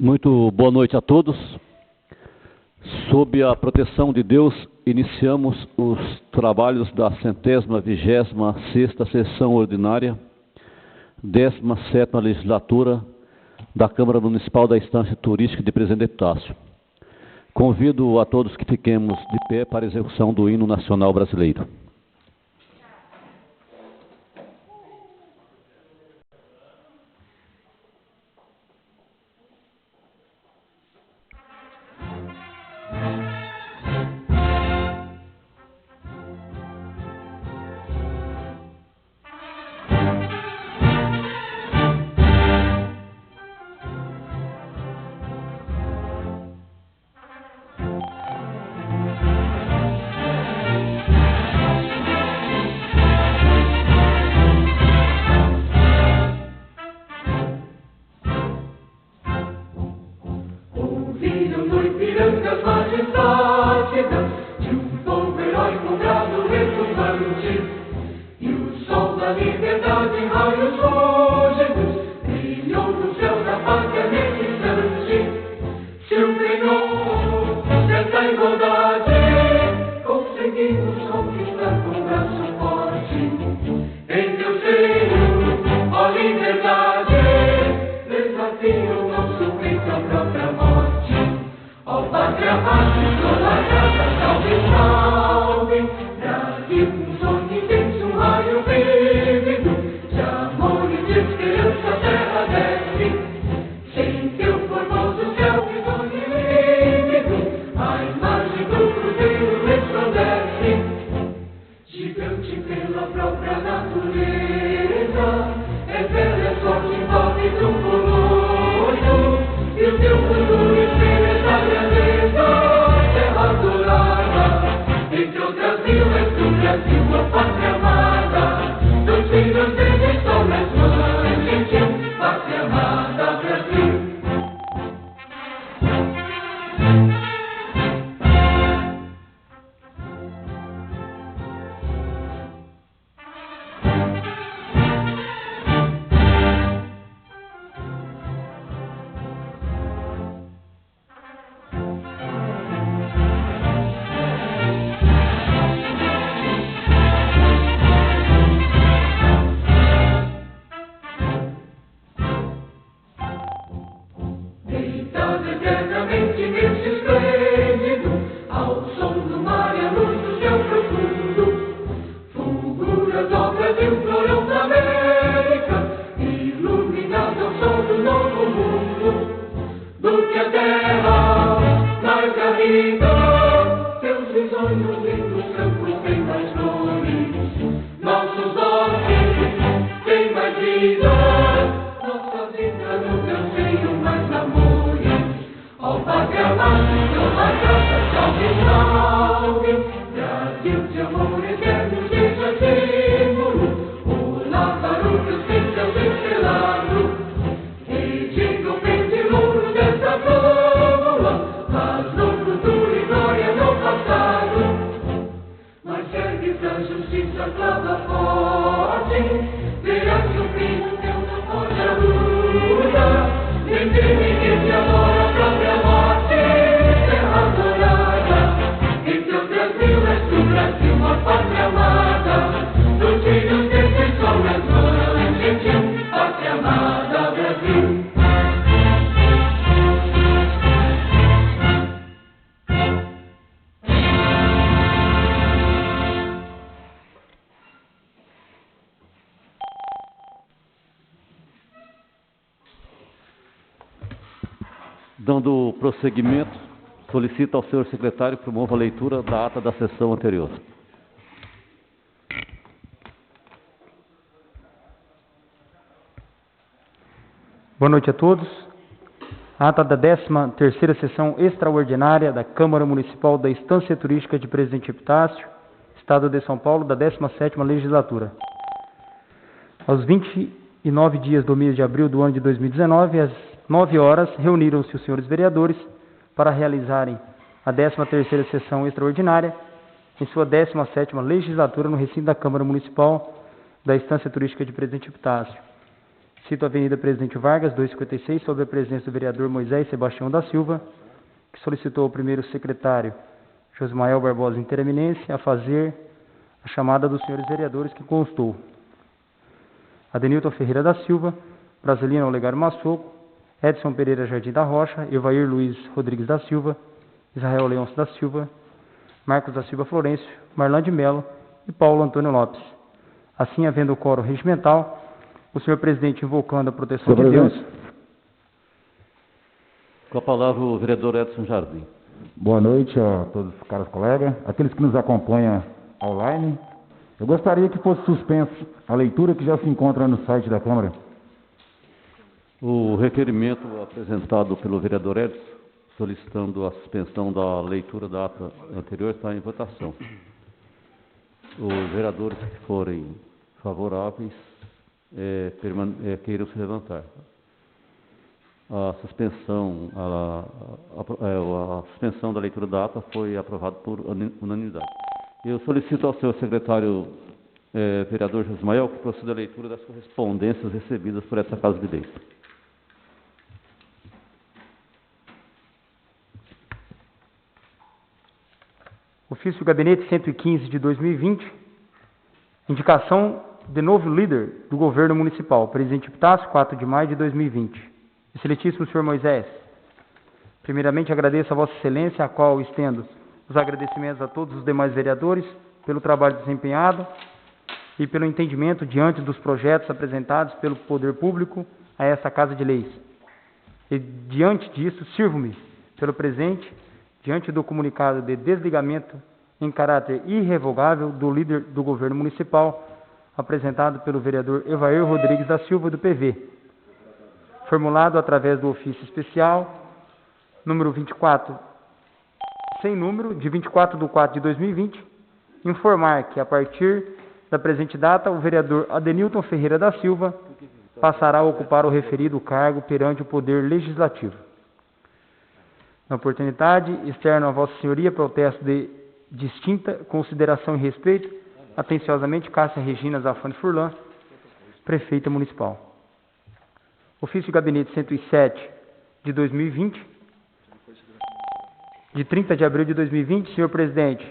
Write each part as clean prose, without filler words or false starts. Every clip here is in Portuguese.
Muito boa noite a todos. Sob a proteção de Deus, iniciamos os trabalhos da 126ª sessão ordinária, 17ª legislatura da Câmara Municipal da Estância Turística de Presidente Epitácio. Convido a todos que fiquemos de pé para a execução do hino nacional brasileiro. Dando prosseguimento, solicito ao senhor secretário que promova a leitura da ata da sessão anterior. Boa noite a todos. Ata da 13ª sessão extraordinária da Câmara Municipal da Estância Turística de Presidente Epitácio, Estado de São Paulo, da 17ª legislatura. Aos 29 dias do mês de abril do ano de 2019, às 9 horas, reuniram-se os senhores vereadores para realizarem a 13ª sessão extraordinária em sua 17ª legislatura no recinto da Câmara Municipal da Estância Turística de Presidente Epitácio. Cito a Avenida Presidente Vargas, 256, sob a presença do vereador Moisés Sebastião da Silva, que solicitou ao primeiro secretário Josmael Barbosa Interaminense a fazer a chamada dos senhores vereadores que constou: Adenilton Ferreira da Silva, Brasilino Olegário Massoco, Edson Pereira Jardim da Rocha, Evair Luiz Rodrigues da Silva, Israel Leôncio da Silva, Marcos da Silva Florencio, Marlan de Melo e Paulo Antônio Lopes. Assim, havendo o quórum regimental, o senhor presidente, invocando a proteção de Deus. Com a palavra o vereador Edson Jardim. Boa noite a todos os caros colegas, aqueles que nos acompanham online. Eu gostaria que fosse suspensa a leitura que já se encontra no site da Câmara. O requerimento apresentado pelo vereador Edson, solicitando a suspensão da leitura da ata anterior, está em votação. Os vereadores que forem favoráveis queiram se levantar. A suspensão da leitura da ata foi aprovada por unanimidade. Eu solicito ao senhor secretário vereador Josmael que proceda a leitura das correspondências recebidas por essa Casa de Leis. Ofício Gabinete 115 de 2020, indicação de novo líder do governo municipal, presidente Epitácio, 4 de maio de 2020. Excelentíssimo senhor Moisés, primeiramente agradeço a Vossa Excelência, a qual estendo os agradecimentos a todos os demais vereadores pelo trabalho desempenhado e pelo entendimento diante dos projetos apresentados pelo Poder Público a essa Casa de Leis. E diante disso, sirvo-me pelo presente, diante do comunicado de desligamento em caráter irrevogável do líder do governo municipal, apresentado pelo vereador Evair Rodrigues da Silva, do PV, formulado através do ofício especial, número 24, sem número, de 24/4 de 2020, informar que, a partir da presente data, o vereador Adenilton Ferreira da Silva passará a ocupar o referido cargo perante o Poder Legislativo. Na oportunidade, externo a Vossa Senhoria protesto de distinta consideração e respeito, atenciosamente, Cássia Regina Zafani Furlan, Prefeita Municipal. Ofício Gabinete 107 de 2020, de 30 de abril de 2020, senhor presidente,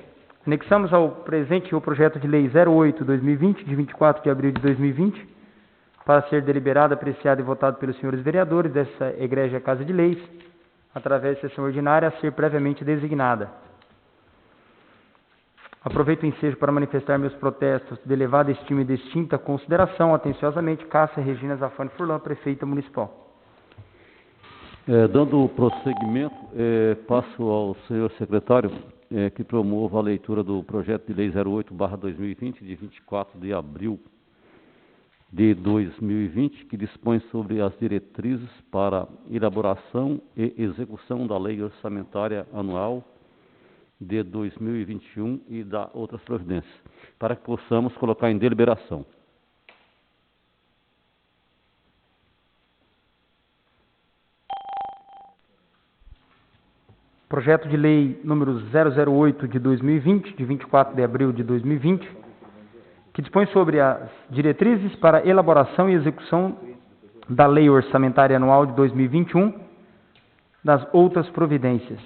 anexamos ao presente o projeto de lei 08/2020, de 24 de abril de 2020, para ser deliberado, apreciado e votado pelos senhores vereadores dessa egrégia Casa de Leis, através de sessão ordinária a ser previamente designada. Aproveito o ensejo para manifestar meus protestos de elevada estima e distinta consideração, atenciosamente, Cássia Regina Zafani Furlan, Prefeita Municipal. Dando prosseguimento, passo ao senhor secretário que promova a leitura do projeto de lei 08/2020, de 24 de abril de 2020, que dispõe sobre as diretrizes para elaboração e execução da Lei Orçamentária Anual de 2021 e da outras providências, para que possamos colocar em deliberação. Projeto de lei número 008 de 2020, de 24 de abril de 2020, que dispõe sobre as diretrizes para elaboração e execução da Lei Orçamentária Anual de 2021, das outras providências.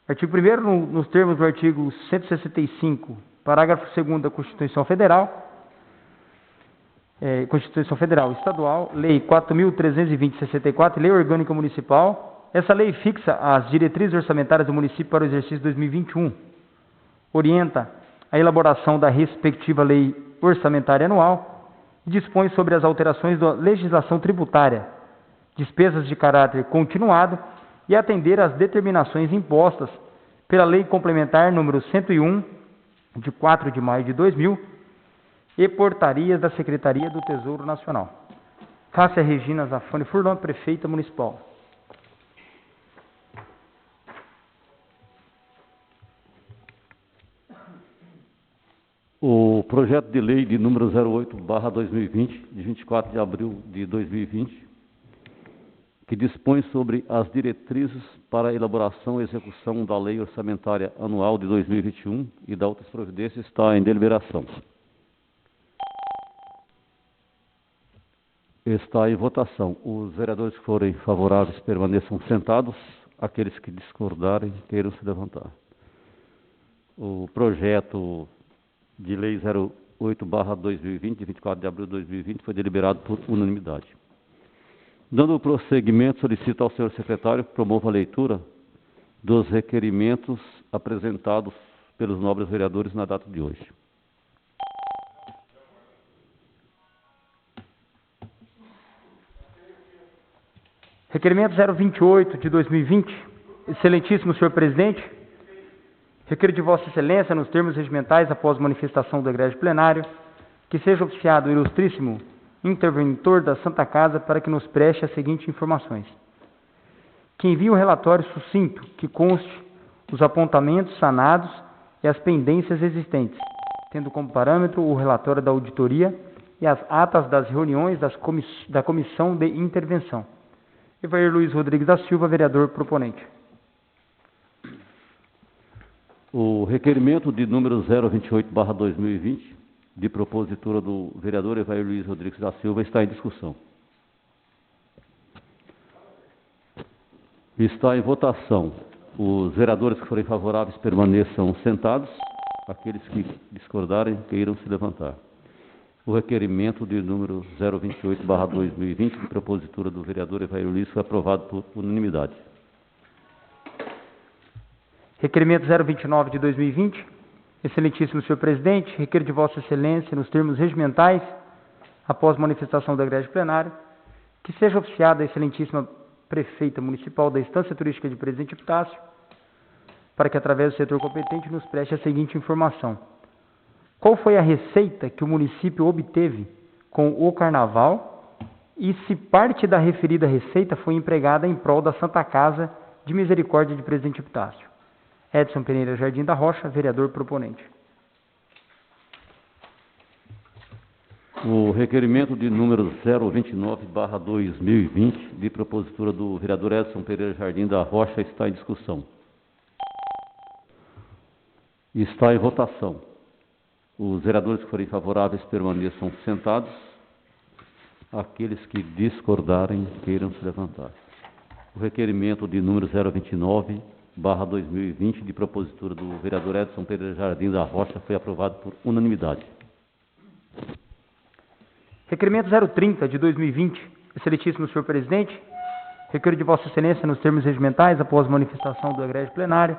Artigo 1º, nos termos do artigo 165, parágrafo 2º da Constituição Federal, Constituição Federal Estadual, Lei 4.320/64, Lei Orgânica Municipal. Essa lei fixa as diretrizes orçamentárias do município para o exercício 2021, orienta a elaboração da respectiva Lei Orçamentária Anual e dispõe sobre as alterações da legislação tributária, despesas de caráter continuado e atender às determinações impostas pela Lei Complementar número 101, de 4 de maio de 2000, e portarias da Secretaria do Tesouro Nacional. Cássia Regina Zafani Furlan, Prefeita Municipal. O projeto de lei de número 08/2020, de 24 de abril de 2020, que dispõe sobre as diretrizes para a elaboração e execução da Lei Orçamentária Anual de 2021 e da outras providências, está em deliberação. Está em votação. Os vereadores que forem favoráveis permaneçam sentados. Aqueles que discordarem, queiram se levantar. O projeto de lei 08/2020, de 24 de abril de 2020, foi deliberado por unanimidade. Dando prosseguimento, solicito ao senhor secretário que promova a leitura dos requerimentos apresentados pelos nobres vereadores na data de hoje. Requerimento 028 de 2020. Excelentíssimo senhor presidente, requer de Vossa Excelência, nos termos regimentais, após manifestação do egrégio plenário, que seja oficiado o ilustríssimo interventor da Santa Casa para que nos preste as seguintes informações. Que envie um relatório sucinto que conste os apontamentos sanados e as pendências existentes, tendo como parâmetro o relatório da auditoria e as atas das reuniões da comissão de intervenção. Evair Luiz Rodrigues da Silva, vereador proponente. O requerimento de número 028/2020, de propositura do vereador Evair Luiz Rodrigues da Silva, está em discussão. Está em votação. Os vereadores que forem favoráveis permaneçam sentados. Aqueles que discordarem, queiram se levantar. O requerimento de número 028/2020, de propositura do vereador Evair Luiz, foi aprovado por unanimidade. Requerimento 029 de 2020. Excelentíssimo senhor presidente, requer de Vossa Excelência, nos termos regimentais, após manifestação do egrégio plenário, que seja oficiada a excelentíssima prefeita municipal da Estância Turística de Presidente Epitácio, para que, através do setor competente, nos preste a seguinte informação. Qual foi a receita que o município obteve com o Carnaval e se parte da referida receita foi empregada em prol da Santa Casa de Misericórdia de Presidente Epitácio? Edson Pereira Jardim da Rocha, vereador proponente. O requerimento de número 029/2020, de propositura do vereador Edson Pereira Jardim da Rocha, está em discussão. Está em votação. Os vereadores que forem favoráveis permaneçam sentados. Aqueles que discordarem, queiram se levantar. O requerimento de número 029/2020, de propositura do vereador Edson Pereira Jardim da Rocha, foi aprovado por unanimidade. Requerimento 030 de 2020. Excelentíssimo senhor presidente, requer de Vossa Excelência, nos termos regimentais, após manifestação do egrégio plenário,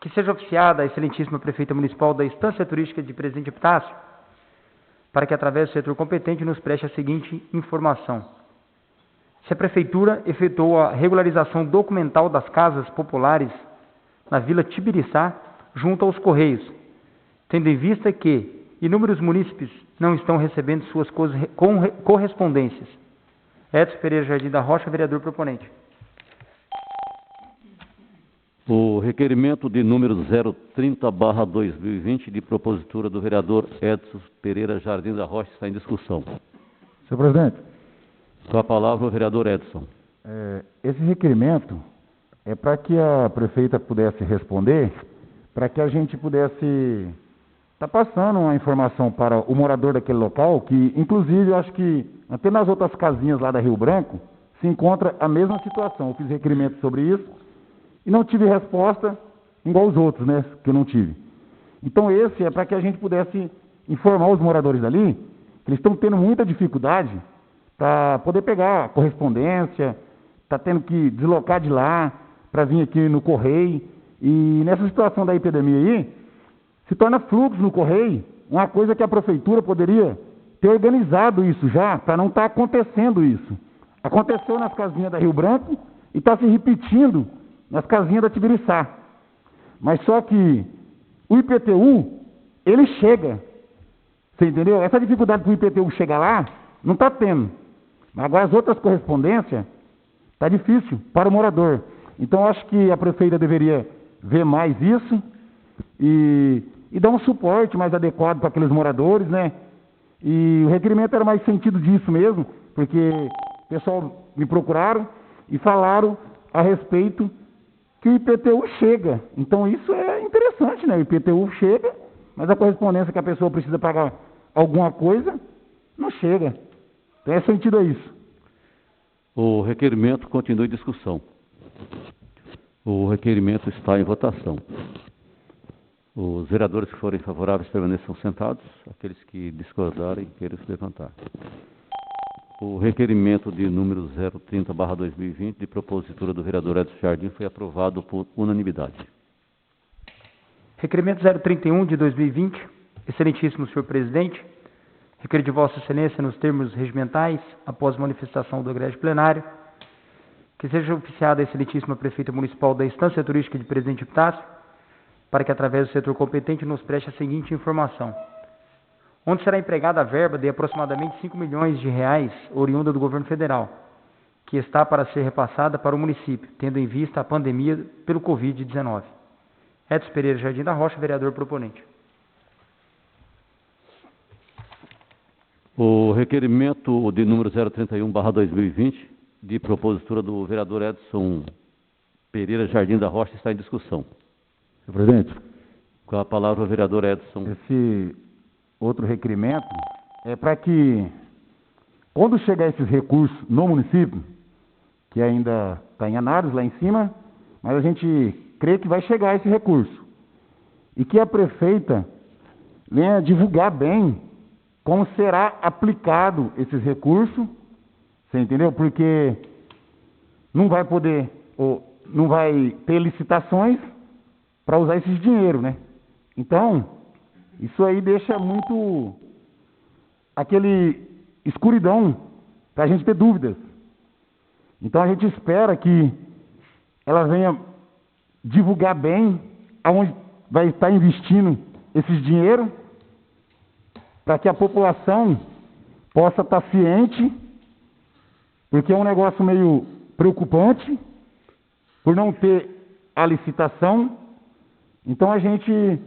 que seja oficiada a excelentíssima prefeita municipal da Estância Turística de Presidente Epitácio, para que, através do setor competente, nos preste a seguinte informação. Se a prefeitura efetuou a regularização documental das casas populares na Vila Tibiriçá, junto aos Correios, tendo em vista que inúmeros munícipes não estão recebendo suas correspondências. Edson Pereira Jardim da Rocha, vereador proponente. O requerimento de número 030/2020, de propositura do vereador Edson Pereira Jardim da Rocha, está em discussão. Senhor presidente, Com a palavra o vereador Edson. esse requerimento é para que a prefeita pudesse responder, para que a gente pudesse estar passando uma informação para o morador daquele local, que inclusive eu acho que até nas outras casinhas lá da Rio Branco se encontra a mesma situação. Eu fiz requerimento sobre isso e não tive resposta igual os outros, né, que eu não tive. Então esse é para que a gente pudesse informar os moradores dali, que eles estão tendo muita dificuldade para poder pegar a correspondência, está tendo que deslocar de lá para vir aqui no Correio, e nessa situação da epidemia aí, se torna fluxo no Correio, uma coisa que a prefeitura poderia ter organizado isso já, para não estar acontecendo isso. Aconteceu nas casinhas da Rio Branco e está se repetindo nas casinhas da Tibiriçá. Mas só que o IPTU, ele chega. Você entendeu? Essa dificuldade que o IPTU chega lá, não está tendo. Mas agora as outras correspondências, está difícil para o morador. Então, eu acho que a prefeita deveria ver mais isso e dar um suporte mais adequado para aqueles moradores, né? E o requerimento era mais sentido disso mesmo, porque o pessoal me procuraram e falaram a respeito que o IPTU chega. Então isso é interessante, né? O IPTU chega, mas a correspondência que a pessoa precisa pagar alguma coisa, não chega. Então é sentido a isso. O requerimento continua em discussão. O requerimento está em votação. Os vereadores que forem favoráveis permaneçam sentados. Aqueles que discordarem, queiram se levantar. O requerimento de número 030/2020, de propositura do vereador Edson Jardim, foi aprovado por unanimidade. Requerimento 031 de 2020. Excelentíssimo senhor presidente, requer de Vossa Excelência, nos termos regimentais, após manifestação do egrégio plenário, que seja oficiada a excelentíssima prefeita municipal da Estância Turística de Presidente Epitácio, para que, através do setor competente, nos preste a seguinte informação. Onde será empregada a verba de aproximadamente R$ 5 milhões, oriunda do governo federal, que está para ser repassada para o município, tendo em vista a pandemia pelo Covid-19. Edson Pereira Jardim da Rocha, vereador proponente. O requerimento de número 031/2020, de propositura do vereador Edson Pereira Jardim da Rocha, está em discussão. Senhor presidente, Com a palavra o vereador Edson. esse outro requerimento é para que, quando chegar esses recursos no município, que ainda está em análise lá em cima, mas a gente crê que vai chegar esse recurso, e que a prefeita venha divulgar bem como será aplicado esses recursos, você entendeu? Porque não vai poder, ou não vai ter licitações para usar esses dinheiro, né? Então, isso aí deixa muito aquele escuridão para a gente ter dúvidas. Então a gente espera que ela venha divulgar bem aonde vai estar investindo esses dinheiro, para que a população possa estar ciente, porque é um negócio meio preocupante, por não ter a licitação. Então a gente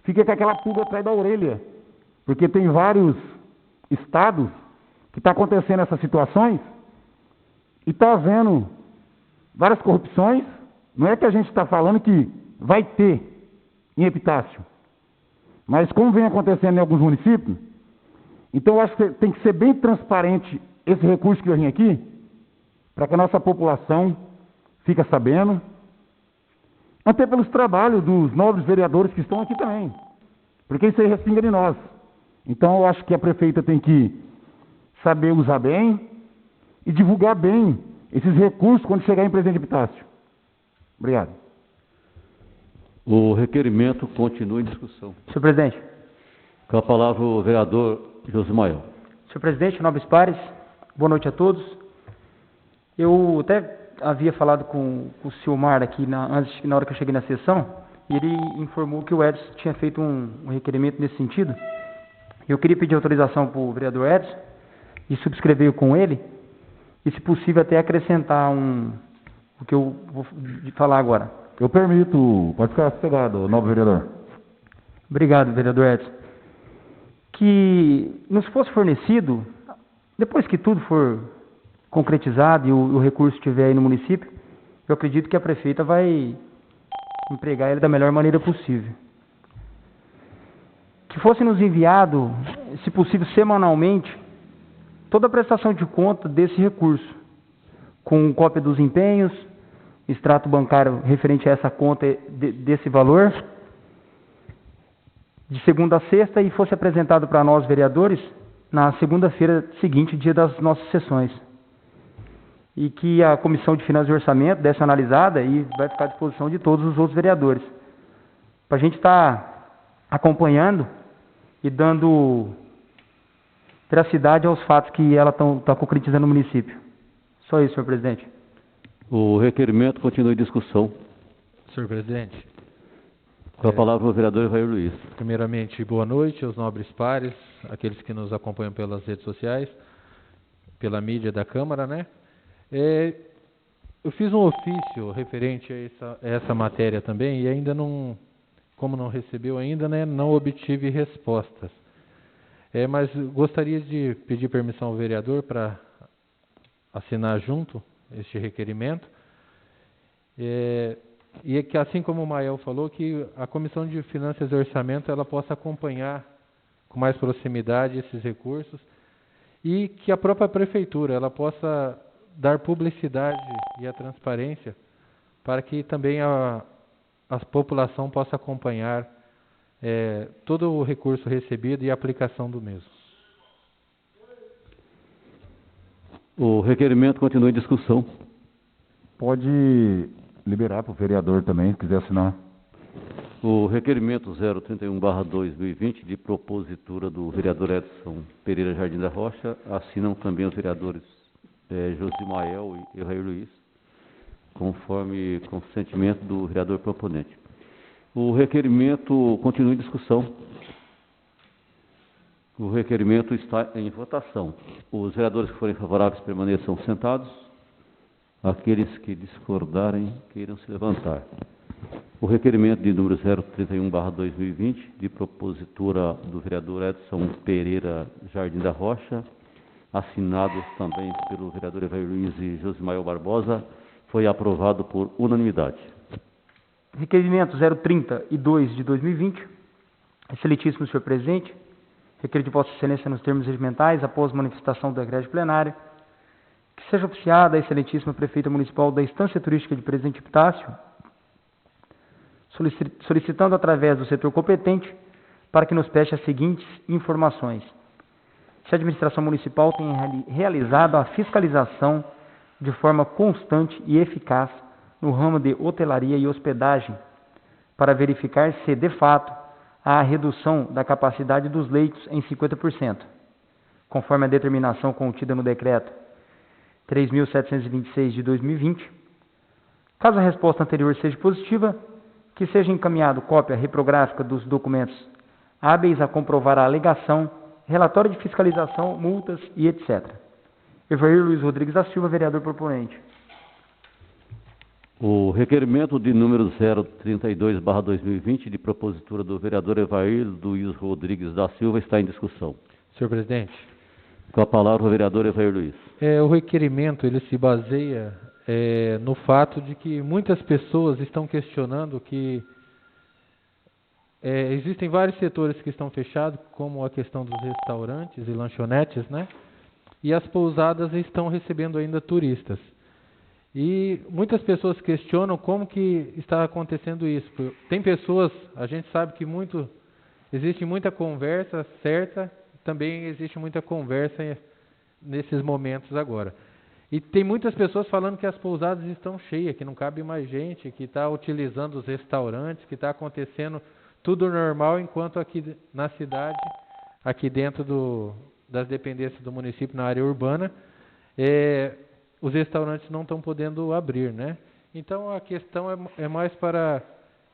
fica com aquela pulga atrás da orelha, porque tem vários estados que está acontecendo essas situações, e está havendo várias corrupções. Não é que a gente está falando que vai ter em Epitácio, mas como vem acontecendo em alguns municípios, então eu acho que tem que ser bem transparente esse recurso que eu vim aqui, para que a nossa população fique sabendo, até pelos trabalhos dos nobres vereadores que estão aqui também, porque isso aí respinga de nós. Então eu acho que a prefeita tem que saber usar bem e divulgar bem esses recursos quando chegar em Presidente Epitácio. Obrigado. O requerimento continua em discussão. Senhor presidente. Com a palavra o vereador Josimael. Senhor presidente, nobres pares, boa noite a todos. Eu até havia falado com o Silmar aqui na hora que eu cheguei na sessão, e ele informou que o Edson tinha feito um requerimento nesse sentido. Eu queria pedir autorização para o vereador Edson e subscrever com ele, e se possível até acrescentar o que eu vou falar agora. Eu permito, pode ficar sossegado, nobre vereador. Obrigado, vereador Edson. Que nos fosse fornecido, depois que tudo for concretizado e o recurso estiver aí no município, eu acredito que a prefeita vai empregar ele da melhor maneira possível. Que fosse nos enviado, se possível semanalmente, toda a prestação de conta desse recurso, com cópia dos empenhos, extrato bancário referente a essa conta desse valor, de segunda a sexta, e fosse apresentado para nós, vereadores, na segunda-feira seguinte, dia das nossas sessões. E que a Comissão de Finanças e Orçamento desse analisada e vai ficar à disposição de todos os outros vereadores, para a gente estar acompanhando e dando veracidade aos fatos que ela está concretizando no município. Só isso, senhor presidente. O requerimento continua em discussão. Senhor presidente. Com a palavra o vereador Evair Luiz. Primeiramente, boa noite aos nobres pares, aqueles que nos acompanham pelas redes sociais, pela mídia da Câmara, né? Eu fiz um ofício referente a essa matéria também, e ainda não, como não recebeu ainda, né, não obtive respostas. Mas gostaria de pedir permissão ao vereador para assinar junto este requerimento, e que, assim como o Mael falou, que a Comissão de Finanças e Orçamento ela possa acompanhar com mais proximidade esses recursos e que a própria prefeitura ela possa dar publicidade e a transparência para que também a população possa acompanhar todo o recurso recebido e a aplicação do mesmo. O requerimento continua em discussão. Pode liberar para o vereador também, se quiser assinar. O requerimento 031/2020, de propositura do vereador Edson Pereira Jardim da Rocha, assinam também os vereadores Josimael e Evair Luiz, conforme consentimento do vereador proponente. O requerimento continua em discussão. O requerimento está em votação. Os vereadores que forem favoráveis permaneçam sentados. Aqueles que discordarem, queiram se levantar. O requerimento de número 031/2020, de propositura do vereador Edson Pereira Jardim da Rocha, assinados também pelo vereador Evair Luiz e Josimael Barbosa, foi aprovado por unanimidade. Requerimento 032 de 2020. Excelentíssimo senhor presidente, requer de Vossa Excelência nos termos regimentais, após manifestação do decreto plenário, que seja oficiada a excelentíssima prefeita municipal da Estância Turística de Presidente Epitácio, solicitando através do setor competente para que nos preste as seguintes informações. Se a administração municipal tem realizado a fiscalização de forma constante e eficaz no ramo de hotelaria e hospedagem, para verificar se, de fato, há a redução da capacidade dos leitos em 50%, conforme a determinação contida no decreto 3.726 de 2020. Caso a resposta anterior seja positiva, que seja encaminhado cópia reprográfica dos documentos hábeis a comprovar a alegação, relatório de fiscalização, multas e etc. Evair Luiz Rodrigues da Silva, vereador proponente. O requerimento de número 032/2020, de propositura do vereador Evair Luiz Rodrigues da Silva, está em discussão. Senhor presidente. Com a palavra o vereador Evair Luiz. O requerimento ele se baseia no fato de que muitas pessoas estão questionando que existem vários setores que estão fechados, como a questão dos restaurantes e lanchonetes, né? E as pousadas estão recebendo ainda turistas. E muitas pessoas questionam como que está acontecendo isso. Tem pessoas, a gente sabe que existe muita conversa certa, também existe muita conversa nesses momentos agora. E tem muitas pessoas falando que as pousadas estão cheias, que não cabe mais gente, que está utilizando os restaurantes, que está acontecendo tudo normal, enquanto aqui na cidade, aqui dentro das dependências do município, na área urbana, os restaurantes não estão podendo abrir, né? Então a questão é mais para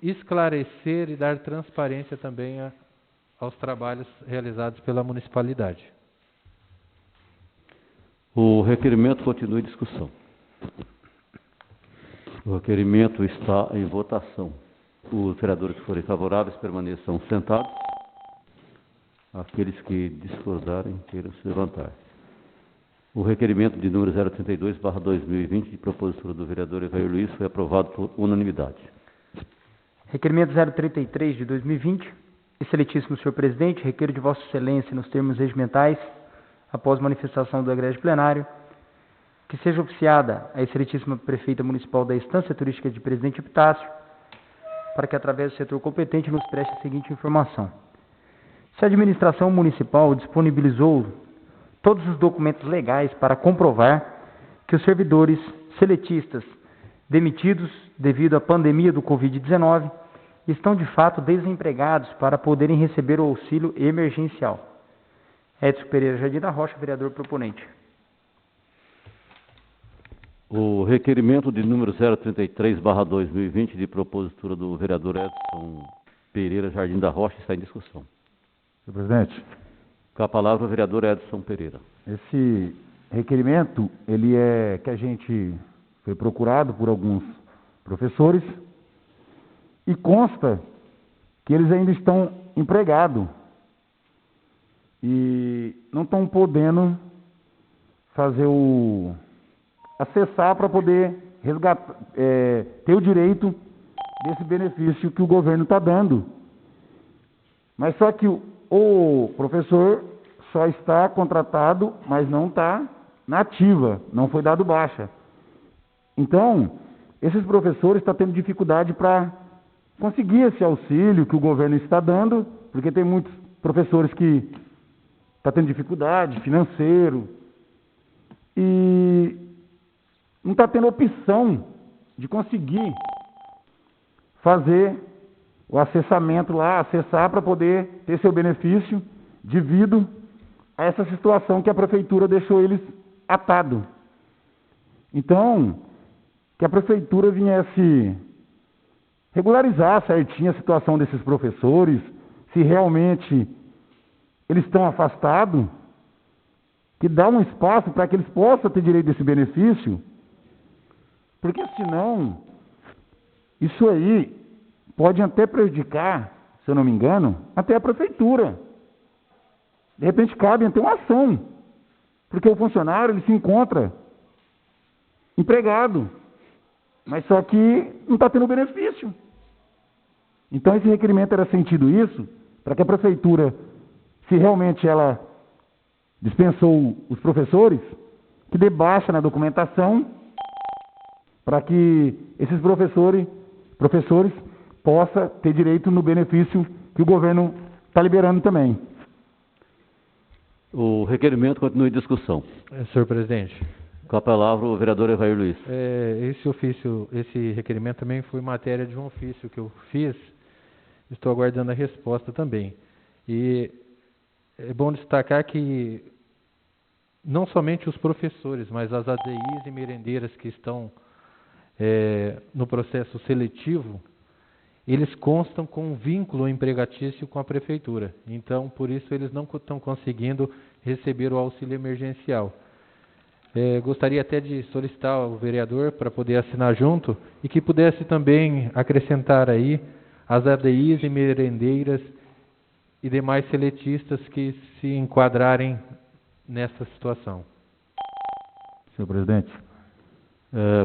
esclarecer e dar transparência também aos trabalhos realizados pela municipalidade. O requerimento continua em discussão. O requerimento está em votação. Os vereadores que forem favoráveis permaneçam sentados. Aqueles que discordarem, queiram se levantar. O requerimento de número 032/2020, de propositura do vereador Evair Luiz, foi aprovado por unanimidade. Requerimento 033 de 2020. Excelentíssimo senhor presidente, requer de Vossa Excelência, nos termos regimentais, após manifestação do egresso plenário, que seja oficiada a excelentíssima prefeita municipal da Estância Turística de Presidente Epitácio, para que, através do setor competente, nos preste a seguinte informação. Se a administração municipal disponibilizou todos os documentos legais para comprovar que os servidores seletistas demitidos devido à pandemia do Covid-19 estão, de fato, desempregados para poderem receber o auxílio emergencial. Edson Pereira Jardim da Rocha, vereador proponente. O requerimento de número 033/2020, de propositura do vereador Edson Pereira Jardim da Rocha, está em discussão. Senhor presidente. Com a palavra o vereador Edson Pereira. Esse requerimento, que a gente foi procurado por alguns professores e consta que eles ainda estão empregados e não estão podendo acessar para poder resgatar, ter o direito desse benefício que o governo está dando. Mas só que o professor só está contratado, mas não está na ativa, não foi dado baixa. Então, esses professores estão tendo dificuldade para conseguir esse auxílio que o governo está dando, porque tem muitos professores que estão tendo dificuldade financeiro e não está tendo opção de conseguir fazer o acessamento lá, acessar para poder ter seu benefício devido a essa situação que a prefeitura deixou eles atado. Então, que a prefeitura viesse regularizar certinho a situação desses professores, se realmente eles estão afastados, que dá um espaço para que eles possam ter direito desse benefício, porque senão, isso aí pode até prejudicar, se eu não me engano, até a prefeitura. De repente cabe até uma ação, porque o funcionário ele se encontra empregado, mas só que não está tendo benefício. Então esse requerimento era sentido isso, para que a prefeitura, se realmente ela dispensou os professores, que dê baixa na documentação, para que esses professores possam ter direito no benefício que o governo está liberando também. O requerimento continua em discussão. Senhor presidente. Com a palavra o vereador Evair Luiz. Esse requerimento também foi matéria de um ofício que eu fiz. Estou aguardando a resposta também. E é bom destacar que não somente os professores, mas as ADIs e merendeiras que estão no processo seletivo, eles constam com um vínculo empregatício com a prefeitura. Então, por isso, eles não estão conseguindo receber o auxílio emergencial. Gostaria até de solicitar ao vereador para poder assinar junto e que pudesse também acrescentar aí as ADIs e merendeiras e demais seletistas que se enquadrarem nessa situação. Senhor presidente.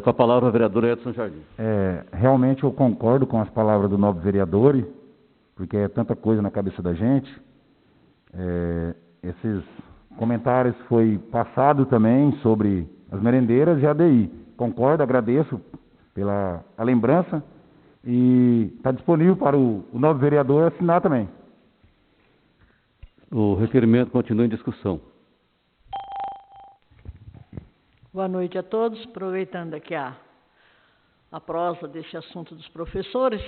Com a palavra o vereador Edson Jardim. Realmente eu concordo com as palavras do nobre vereador, porque é tanta coisa na cabeça da gente. Esses comentários foi passado também sobre as merendeiras e a ADI. Concordo, agradeço pela a lembrança e está disponível para o nobre vereador assinar também. O requerimento continua em discussão. Boa noite a todos. Aproveitando aqui a prosa desse assunto dos professores,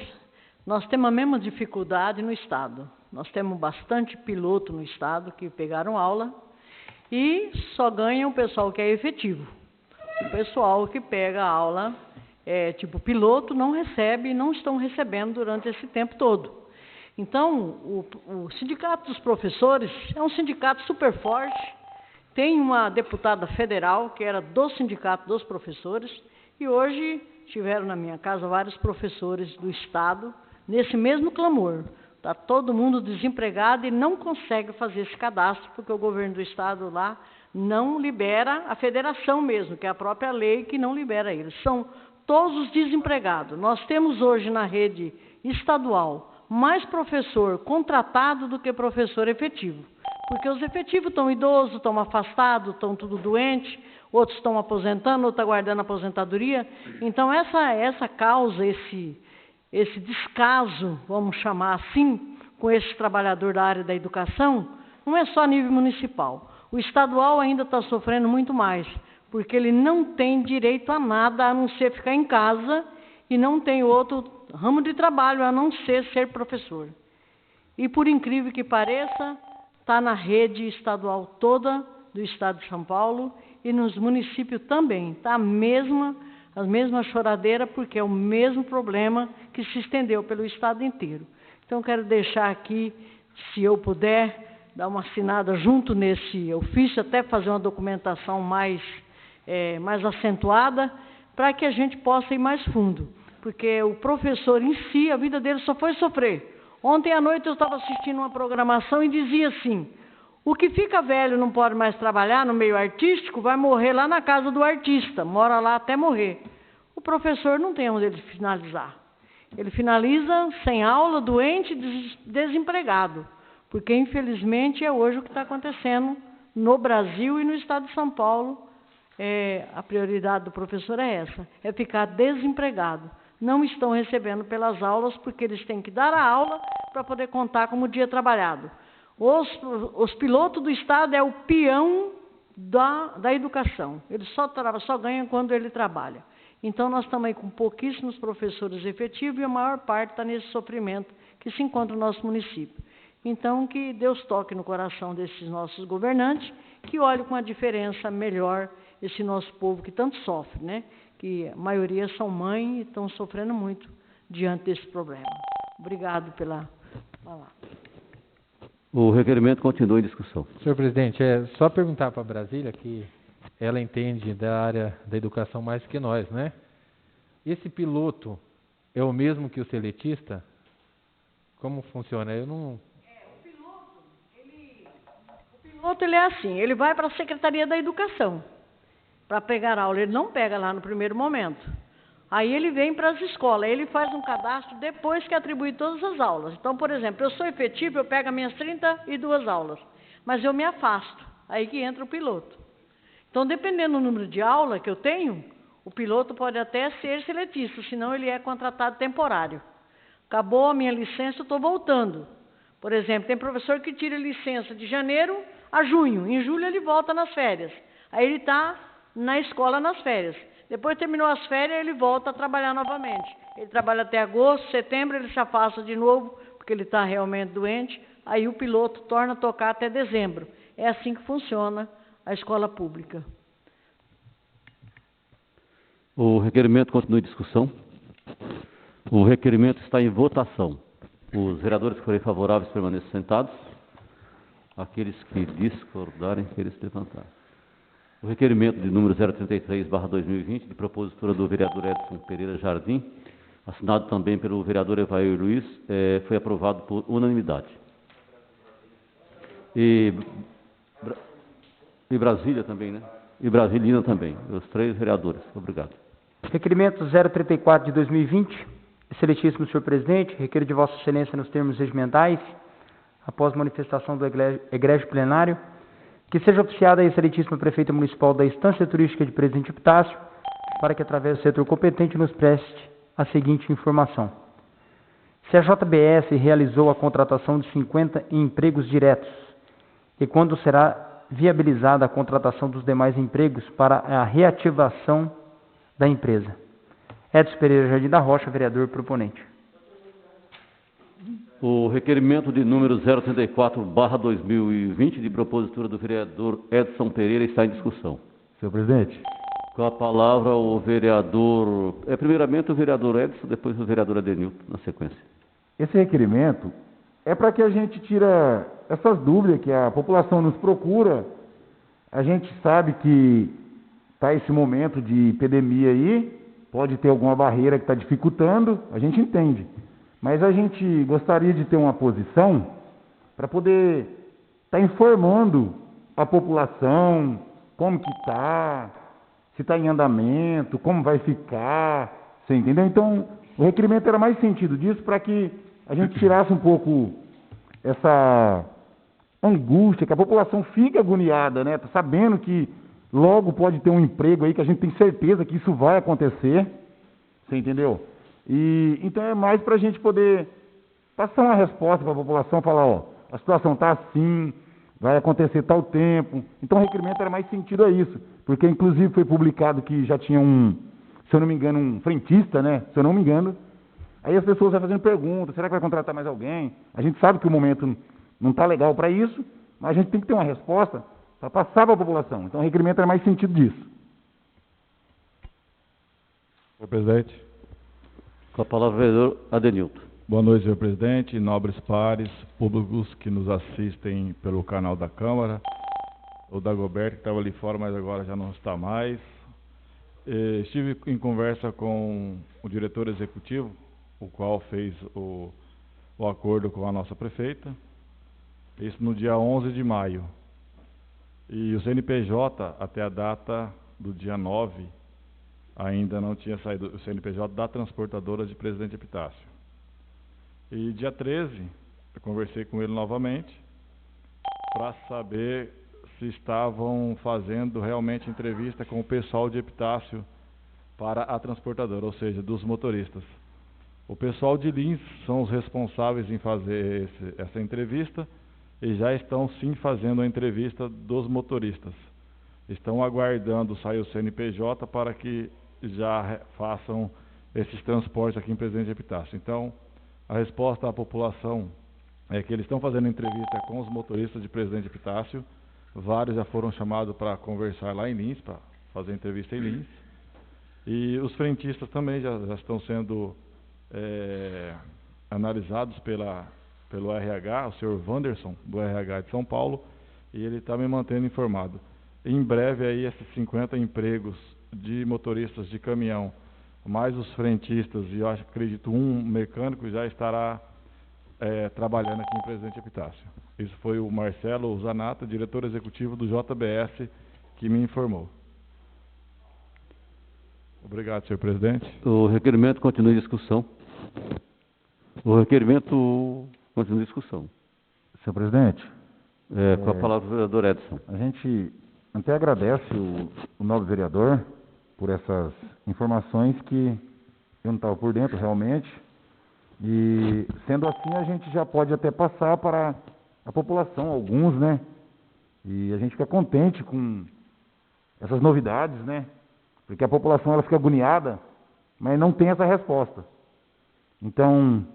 nós temos a mesma dificuldade no Estado. Nós temos bastante piloto no Estado que pegaram aula e só ganha o pessoal que é efetivo. O pessoal que pega a aula, tipo piloto, não recebe, não estão recebendo durante esse tempo todo. Então, o Sindicato dos Professores é um sindicato super forte. Tem uma deputada federal, que era do Sindicato dos Professores, e hoje tiveram na minha casa vários professores do Estado nesse mesmo clamor. Está todo mundo desempregado e não consegue fazer esse cadastro, porque o governo do Estado lá não libera, a federação mesmo, que é a própria lei que não libera eles. São todos os desempregados. Nós temos hoje na rede estadual mais professor contratado do que professor efetivo. Porque os efetivos estão idosos, estão afastados, estão tudo doentes, outros estão aposentando, outros estão aguardando aposentadoria. Então, essa causa, esse descaso, vamos chamar assim, com esse trabalhador da área da educação, não é só a nível municipal. O estadual ainda está sofrendo muito mais, porque ele não tem direito a nada, a não ser ficar em casa, e não tem outro ramo de trabalho, a não ser professor. E, por incrível que pareça, está na rede estadual toda do Estado de São Paulo e nos municípios também. Está a mesma choradeira, porque é o mesmo problema que se estendeu pelo Estado inteiro. Então, quero deixar aqui, se eu puder, dar uma assinada junto nesse ofício, até fazer uma documentação mais acentuada, para que a gente possa ir mais fundo. Porque o professor em si, a vida dele só foi sofrer. Ontem à noite eu estava assistindo uma programação e dizia assim: o que fica velho não pode mais trabalhar no meio artístico, vai morrer lá na casa do artista, mora lá até morrer. O professor não tem onde ele finalizar. Ele finaliza sem aula, doente, desempregado. porque infelizmente é hoje o que está acontecendo no Brasil e no estado de São Paulo. A prioridade do professor é essa, é ficar desempregado. Não estão recebendo pelas aulas, porque eles têm que dar a aula para poder contar como dia trabalhado. Os pilotos do Estado é o peão da educação. Ele só ganha quando ele trabalha. Então, nós estamos aí com pouquíssimos professores efetivos e a maior parte está nesse sofrimento que se encontra no nosso município. Então, que Deus toque no coração desses nossos governantes, que olhem com a diferença melhor esse nosso povo que tanto sofre, né? Que a maioria são mães e estão sofrendo muito diante desse problema. Obrigado pela palavra. O requerimento continua em discussão. Senhor presidente, é só perguntar para a Brasília, que ela entende da área da educação mais que nós, né? Esse piloto é o mesmo que o seletista? Como funciona? Eu não... O piloto ele é assim, ele vai para a Secretaria da Educação para pegar aula. Ele não pega lá no primeiro momento. Aí ele vem para as escolas, ele faz um cadastro depois que atribui todas as aulas. Então, por exemplo, eu sou efetivo, eu pego as minhas 32 aulas, mas eu me afasto, aí que entra o piloto. Então, dependendo do número de aula que eu tenho, o piloto pode até ser seletista, senão ele é contratado temporário. Acabou a minha licença, eu estou voltando. Por exemplo, tem professor que tira licença de janeiro a junho, em julho ele volta nas férias. Aí ele está na escola nas férias. Depois terminou as férias, ele volta a trabalhar novamente. Ele trabalha até agosto, setembro, ele se afasta de novo, porque ele está realmente doente. Aí o piloto torna a tocar até dezembro. É assim que funciona a escola pública. O requerimento continua em discussão. O requerimento está em votação. Os vereadores que forem favoráveis permaneçam sentados. Aqueles que discordarem, que eles levantarem. O requerimento de número 033/2020, de propositura do vereador Edson Pereira Jardim, assinado também pelo vereador Evair Luiz, foi aprovado por unanimidade. E Brasília também, né? E Brasilina também, os 3 vereadores. Obrigado. Requerimento 034 de 2020, excelentíssimo senhor presidente, requer de vossa excelência nos termos regimentais, após manifestação do egrégio plenário, que seja oficiada a excelentíssima prefeita municipal da Estância Turística de Presidente Epitácio, para que, através do setor competente, nos preste a seguinte informação. Se a JBS realizou a contratação de 50 empregos diretos, e quando será viabilizada a contratação dos demais empregos para a reativação da empresa? Edson Pereira Jardim da Rocha, vereador proponente. O requerimento de número 034/2020, de propositura do vereador Edson Pereira, está em discussão. Senhor presidente. Com a palavra o vereador... primeiramente o vereador Edson, depois o vereador Adenilton, na sequência. Esse requerimento é para que a gente tira essas dúvidas que a população nos procura. A gente sabe que está esse momento de epidemia aí, pode ter alguma barreira que está dificultando, a gente entende. Mas a gente gostaria de ter uma posição para poder estar informando a população como que está, se está em andamento, como vai ficar, você entendeu? Então, o requerimento era mais sentido disso para que a gente tirasse um pouco essa angústia, que a população fica agoniada, né? Tá sabendo que logo pode ter um emprego aí, que a gente tem certeza que isso vai acontecer, você entendeu? E então é mais para a gente poder passar uma resposta para a população, falar, ó, a situação está assim, vai acontecer tal tempo. Então o requerimento era mais sentido a isso, porque inclusive foi publicado que já tinha se eu não me engano, um frentista, né? Se eu não me engano. Aí as pessoas vão fazendo perguntas, será que vai contratar mais alguém? A gente sabe que o momento não está legal para isso, mas a gente tem que ter uma resposta para passar para a população. Então o requerimento era mais sentido disso. Senhor presidente. Com a palavra o vereador Adenilton. Boa noite, senhor presidente, nobres pares, públicos que nos assistem pelo canal da Câmara. O Dagoberto, que estava ali fora, mas agora já não está mais. Estive em conversa com o diretor executivo, o qual fez o acordo com a nossa prefeita, isso no dia 11 de maio. E o CNPJ, até a data do dia 9, ainda não tinha saído o CNPJ da transportadora de Presidente Epitácio. E dia 13, eu conversei com ele novamente, para saber se estavam fazendo realmente entrevista com o pessoal de Epitácio para a transportadora, ou seja, dos motoristas. O pessoal de Lins são os responsáveis em fazer essa entrevista e já estão sim fazendo a entrevista dos motoristas. Estão aguardando sair o CNPJ para que já façam esses transportes aqui em Presidente Epitácio. Então, a resposta à população é que eles estão fazendo entrevista com os motoristas de Presidente Epitácio. Vários já foram chamados para conversar lá em Lins, para fazer entrevista em Lins. E os frentistas também já estão sendo analisados pelo RH, o senhor Wanderson, do RH de São Paulo, e ele está me mantendo informado. Em breve aí esses 50 empregos de motoristas de caminhão, mais os frentistas e eu acredito um mecânico já estará trabalhando aqui em Presidente Epitácio. Isso foi o Marcelo Zanata, diretor executivo do JBS, que me informou. Obrigado, senhor presidente. O requerimento continua em discussão. O requerimento continua em discussão. Senhor presidente, Com a palavra o vereador Edson. a gente até agradece o novo vereador por essas informações que eu não estava por dentro realmente. E, sendo assim, a gente já pode até passar para a população, alguns, né? E a gente fica contente com essas novidades, né? Porque a população ela fica agoniada, mas não tem essa resposta. Então,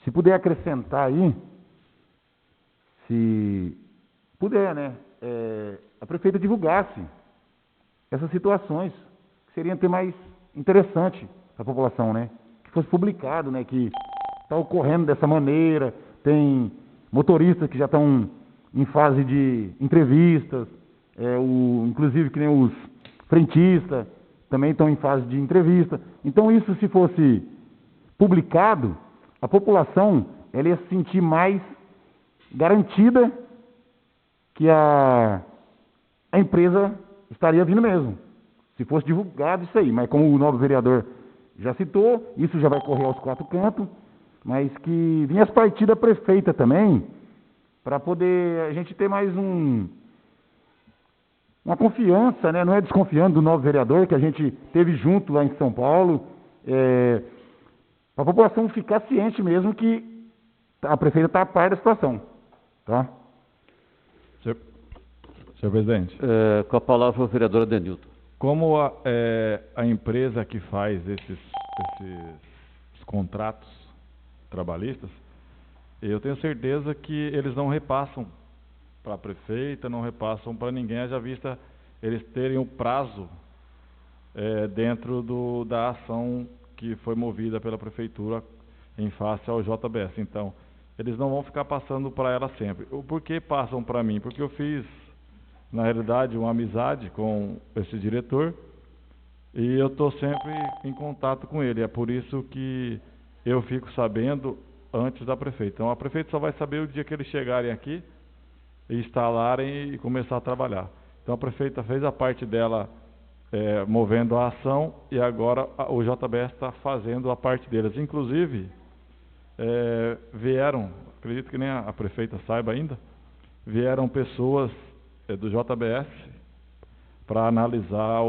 se puder acrescentar aí, se puder, né? A prefeita divulgasse essas situações, que seria até mais interessante para a população, né? Que fosse publicado, né? Que está ocorrendo dessa maneira, tem motoristas que já estão em fase de entrevistas, inclusive que nem os frentistas também estão em fase de entrevista. Então isso, se fosse publicado, a população ela ia se sentir mais garantida que a empresa estaria vindo mesmo, se fosse divulgado isso aí. Mas como o novo vereador já citou, isso já vai correr aos 4 cantos, mas que vinha as partidas prefeita também, para poder a gente ter mais uma confiança, né? Não é desconfiando do novo vereador que a gente teve junto lá em São Paulo, para a população ficar ciente mesmo que a prefeita está a par da situação, tá? Senhor presidente. Com a palavra o vereador Adenilton. Como a empresa que faz esses contratos trabalhistas, eu tenho certeza que eles não repassam para a prefeita, não repassam para ninguém, haja vista eles terem o prazo dentro da ação que foi movida pela prefeitura em face ao JBS. Então, eles não vão ficar passando para ela sempre. Por que passam para mim? Porque eu fiz, na realidade, uma amizade com esse diretor e eu estou sempre em contato com ele. É por isso que eu fico sabendo antes da prefeita. Então, a prefeita só vai saber o dia que eles chegarem aqui e instalarem e começar a trabalhar. Então, a prefeita fez a parte dela movendo a ação e agora o JBS está fazendo a parte deles. Inclusive, vieram, acredito que nem a prefeita saiba ainda, vieram pessoas do JBS para analisar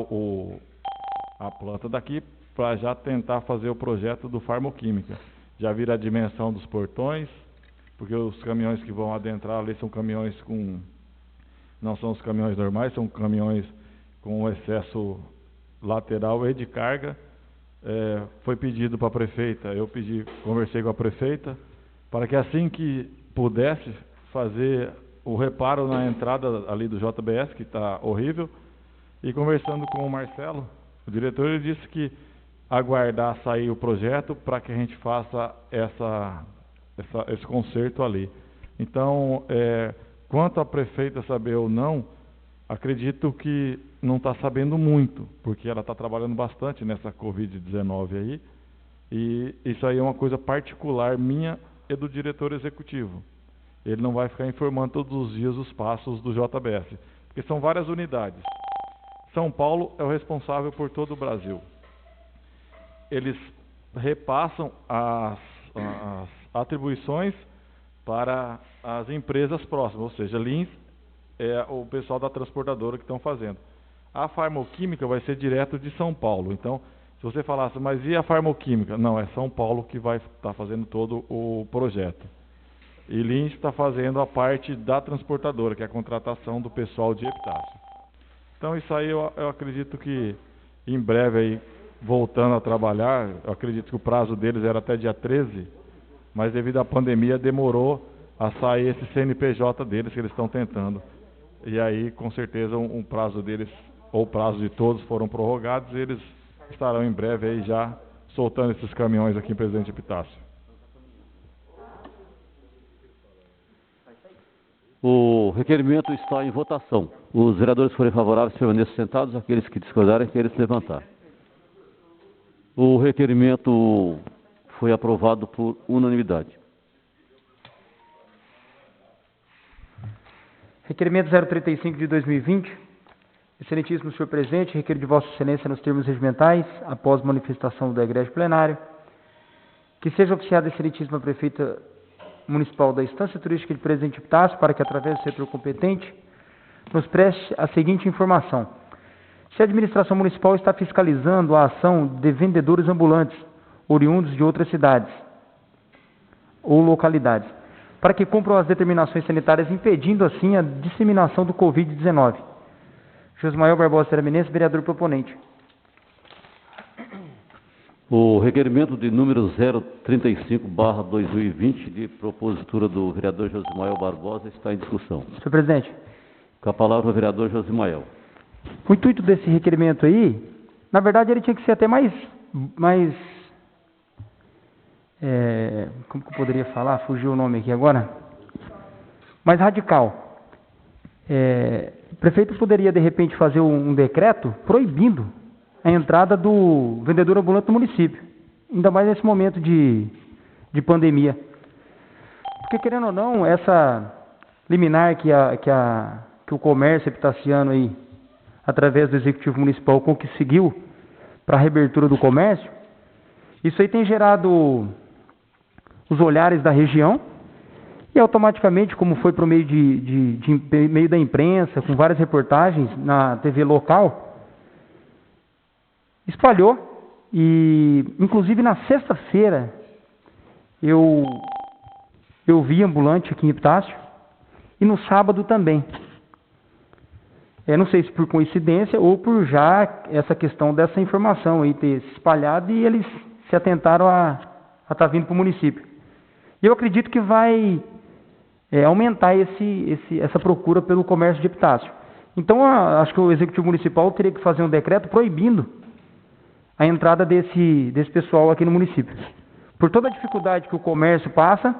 a planta daqui, para já tentar fazer o projeto do Farmoquímica. Já viram a dimensão dos portões, porque os caminhões que vão adentrar ali são caminhões não são os caminhões normais, são caminhões com excesso lateral e de carga. Foi pedido para a prefeita, conversei com a prefeita, para que assim que pudesse fazer o reparo na entrada ali do JBS, que está horrível, e conversando com o Marcelo, o diretor, ele disse que aguardar sair o projeto para que a gente faça esse conserto ali. Então, quanto a prefeita saber ou não, acredito que não está sabendo muito, porque ela está trabalhando bastante nessa Covid-19 aí, e isso aí é uma coisa particular minha e do diretor executivo. Ele não vai ficar informando todos os dias os passos do JBS, porque são várias unidades. São Paulo é o responsável por todo o Brasil. Eles repassam as atribuições para as empresas próximas, ou seja, Lins é o pessoal da transportadora que estão fazendo. A farmoquímica vai ser direto de São Paulo. Então, se você falasse, mas e a farmoquímica? Não, é São Paulo que vai estar fazendo todo o projeto. E Lins está fazendo a parte da transportadora, que é a contratação do pessoal de Epitácio. Então, isso aí eu acredito que em breve, aí, voltando a trabalhar, eu acredito que o prazo deles era até dia 13, mas devido à pandemia demorou a sair esse CNPJ deles que eles estão tentando. E aí, com certeza, um prazo deles, ou o prazo de todos foram prorrogados, e eles estarão em breve aí já soltando esses caminhões aqui em Presidente Epitácio. O requerimento está em votação. Os vereadores que forem favoráveis permaneçam sentados, aqueles que discordarem, querem se levantar. O requerimento foi aprovado por unanimidade. Requerimento 035 de 2020. Excelentíssimo senhor presidente, requer de Vossa Excelência nos termos regimentais, após manifestação do egrégio plenário, que seja oficiada a excelentíssima prefeita municipal da Estância Turística de Presidente Epitácio, para que, através do setor competente, nos preste a seguinte informação. Se a administração municipal está fiscalizando a ação de vendedores ambulantes, oriundos de outras cidades ou localidades, para que cumpram as determinações sanitárias, impedindo assim a disseminação do Covid-19. Josmael Barbosa Teraminense, vereador proponente. O requerimento de número 035/2020, de propositura do vereador Josmael Barbosa, está em discussão. Senhor presidente. Com a palavra o vereador Josmael. O intuito desse requerimento aí, na verdade, ele tinha que ser até mais como que eu poderia falar? Fugiu o nome aqui agora. Mais radical. O prefeito poderia, de repente, fazer um decreto proibindo a entrada do vendedor ambulante no município. Ainda mais nesse momento de pandemia. Porque, querendo ou não, essa liminar que o comércio epitaciano aí, através do Executivo Municipal, conseguiu para a reabertura do comércio, isso aí tem gerado os olhares da região e automaticamente, como foi por meio meio da imprensa, com várias reportagens na TV local, espalhou. E inclusive na sexta-feira eu vi ambulante aqui em Epitácio e no sábado também. Não sei se por coincidência ou por já essa questão dessa informação aí ter se espalhado e eles se atentaram a estar vindo para o município. E eu acredito que vai aumentar essa procura pelo comércio de Epitácio. Então, acho que o Executivo Municipal teria que fazer um decreto proibindo a entrada desse pessoal aqui no município. Por toda a dificuldade que o comércio passa,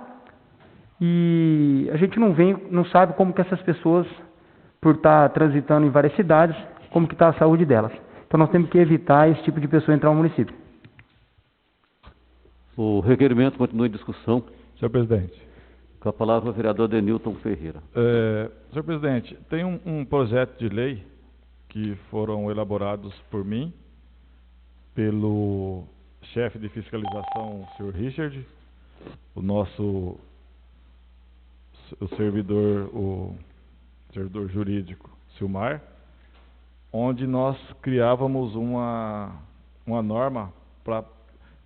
e a gente não sabe como que essas pessoas, por estar transitando em várias cidades, como que está a saúde delas. Então nós temos que evitar esse tipo de pessoa entrar no município. O requerimento continua em discussão. Senhor presidente. Com a palavra o vereador Denilton Ferreira. Senhor presidente, tem um projeto de lei que foram elaborados por mim, pelo chefe de fiscalização, o senhor Richard, o servidor jurídico, Silmar, onde nós criávamos uma norma para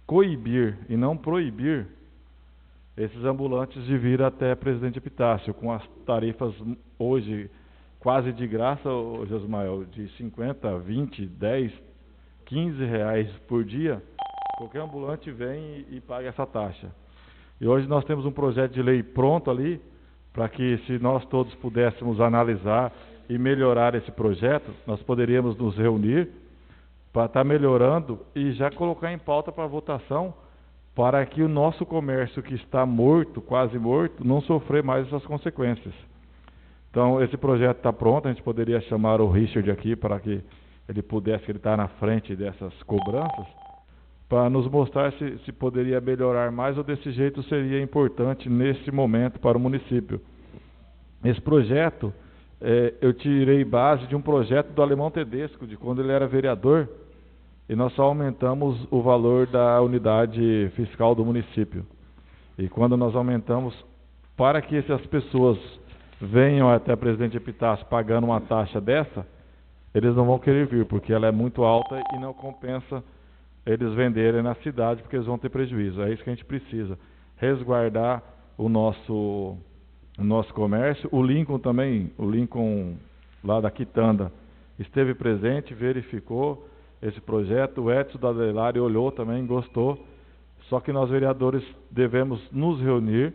coibir e não proibir esses ambulantes de vir até Presidente Epitácio, com as tarifas hoje quase de graça, Josmael, de 50, 20, 10, 15 reais por dia. Qualquer ambulante vem e paga essa taxa. E hoje nós temos um projeto de lei pronto ali, para que, se nós todos pudéssemos analisar e melhorar esse projeto, nós poderíamos nos reunir para estar melhorando e já colocar em pauta para votação, para que o nosso comércio, que está morto, quase morto, não sofrer mais essas consequências. Então, esse projeto está pronto, a gente poderia chamar o Richard aqui para que ele pudesse estar na frente dessas cobranças, para nos mostrar se poderia melhorar mais ou desse jeito seria importante nesse momento para o município. Esse projeto, eu tirei base de um projeto do Alemão Tedesco, de quando ele era vereador, e nós só aumentamos o valor da unidade fiscal do município. E quando nós aumentamos para que essas pessoas venham até a Presidente Epitácio pagando uma taxa dessa, eles não vão querer vir, porque ela é muito alta e não compensa eles venderem na cidade, porque eles vão ter prejuízo. É isso que a gente precisa, resguardar o nosso comércio. O Lincoln também, o Lincoln lá da Quitanda, esteve presente, verificou esse projeto. O Edson da Adelário olhou também, gostou. Só que nós, vereadores, devemos nos reunir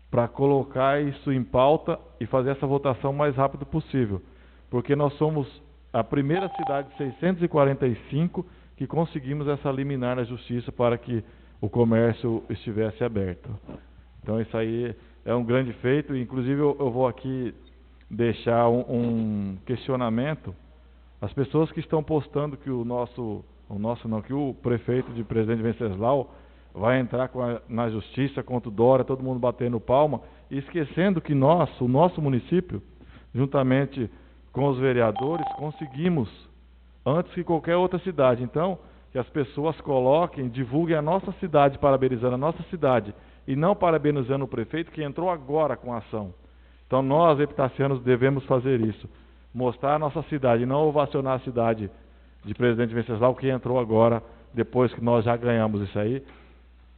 para colocar isso em pauta e fazer essa votação o mais rápido possível. Porque nós somos a primeira cidade de 645 que conseguimos essa liminar na justiça para que o comércio estivesse aberto. Então isso aí é um grande feito. Inclusive eu vou aqui deixar um questionamento. As pessoas que estão postando que que o prefeito de Presidente Venceslau vai entrar na justiça contra o Dória, todo mundo batendo palma, e esquecendo que o nosso município, juntamente com os vereadores, conseguimos antes que qualquer outra cidade. Então, que as pessoas coloquem, divulguem a nossa cidade, parabenizando a nossa cidade, e não parabenizando o prefeito que entrou agora com a ação. Então nós, epitacianos, devemos fazer isso, mostrar a nossa cidade, e não ovacionar a cidade de Presidente Venceslau, que entrou agora, depois que nós já ganhamos isso aí.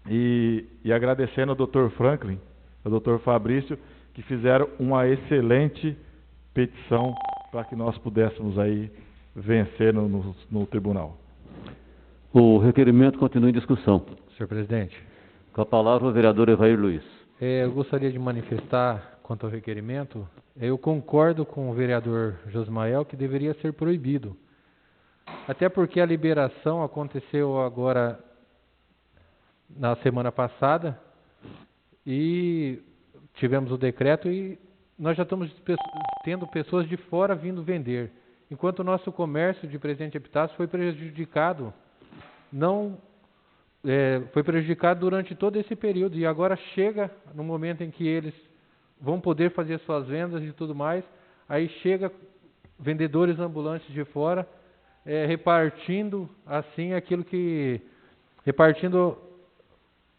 E agradecendo ao Dr. Franklin, ao Dr. Fabrício, que fizeram uma excelente petição para que nós pudéssemos aí vencer no tribunal. O requerimento continua em discussão. Senhor presidente, Com a palavra o vereador Evair Luiz. eu gostaria de manifestar quanto ao requerimento. Eu concordo com o vereador Josmael que deveria ser proibido. Até porque a liberação aconteceu agora na semana passada e tivemos o decreto e nós já estamos tendo pessoas de fora vindo vender. Enquanto o nosso comércio de Presidente Epitácio foi prejudicado, foi prejudicado durante todo esse período, e agora chega no momento em que eles vão poder fazer suas vendas e tudo mais, aí chega vendedores ambulantes de fora, repartindo assim repartindo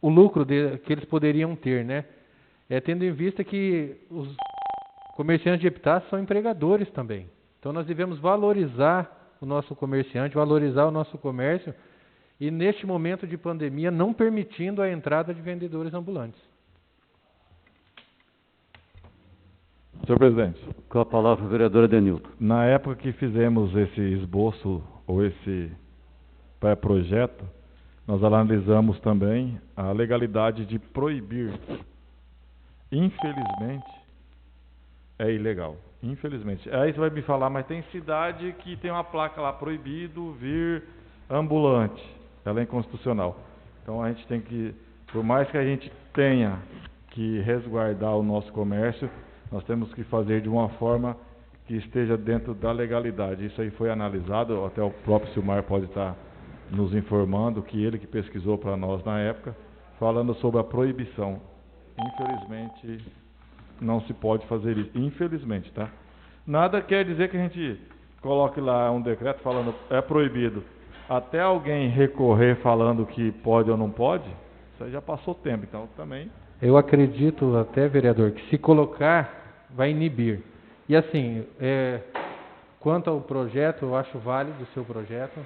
o lucro que eles poderiam ter, né? Tendo em vista que os comerciantes de Epitácio são empregadores também. Então nós devemos valorizar o nosso comerciante, valorizar o nosso comércio, e neste momento de pandemia não permitindo a entrada de vendedores ambulantes. Senhor presidente, Com a palavra o vereador Edenilton. na época que fizemos esse esboço ou esse pré-projeto, nós analisamos também a legalidade de proibir. Infelizmente, é ilegal. Infelizmente. Aí você vai me falar, mas tem cidade que tem uma placa lá, proibido vir ambulante. Ela é inconstitucional. Então a gente tem que, por mais que a gente tenha que resguardar o nosso comércio, nós temos que fazer de uma forma que esteja dentro da legalidade. Isso aí foi analisado, até o próprio Silmar pode estar nos informando, que ele que pesquisou para nós na época, falando sobre a proibição. Infelizmente, não se pode fazer isso. Infelizmente, tá? Nada quer dizer que a gente coloque lá um decreto falando é proibido. Até alguém recorrer falando que pode ou não pode, isso aí já passou tempo. Então, também... Eu acredito até, vereador, que se colocar, vai inibir. E assim, quanto ao projeto, eu acho válido o seu projeto.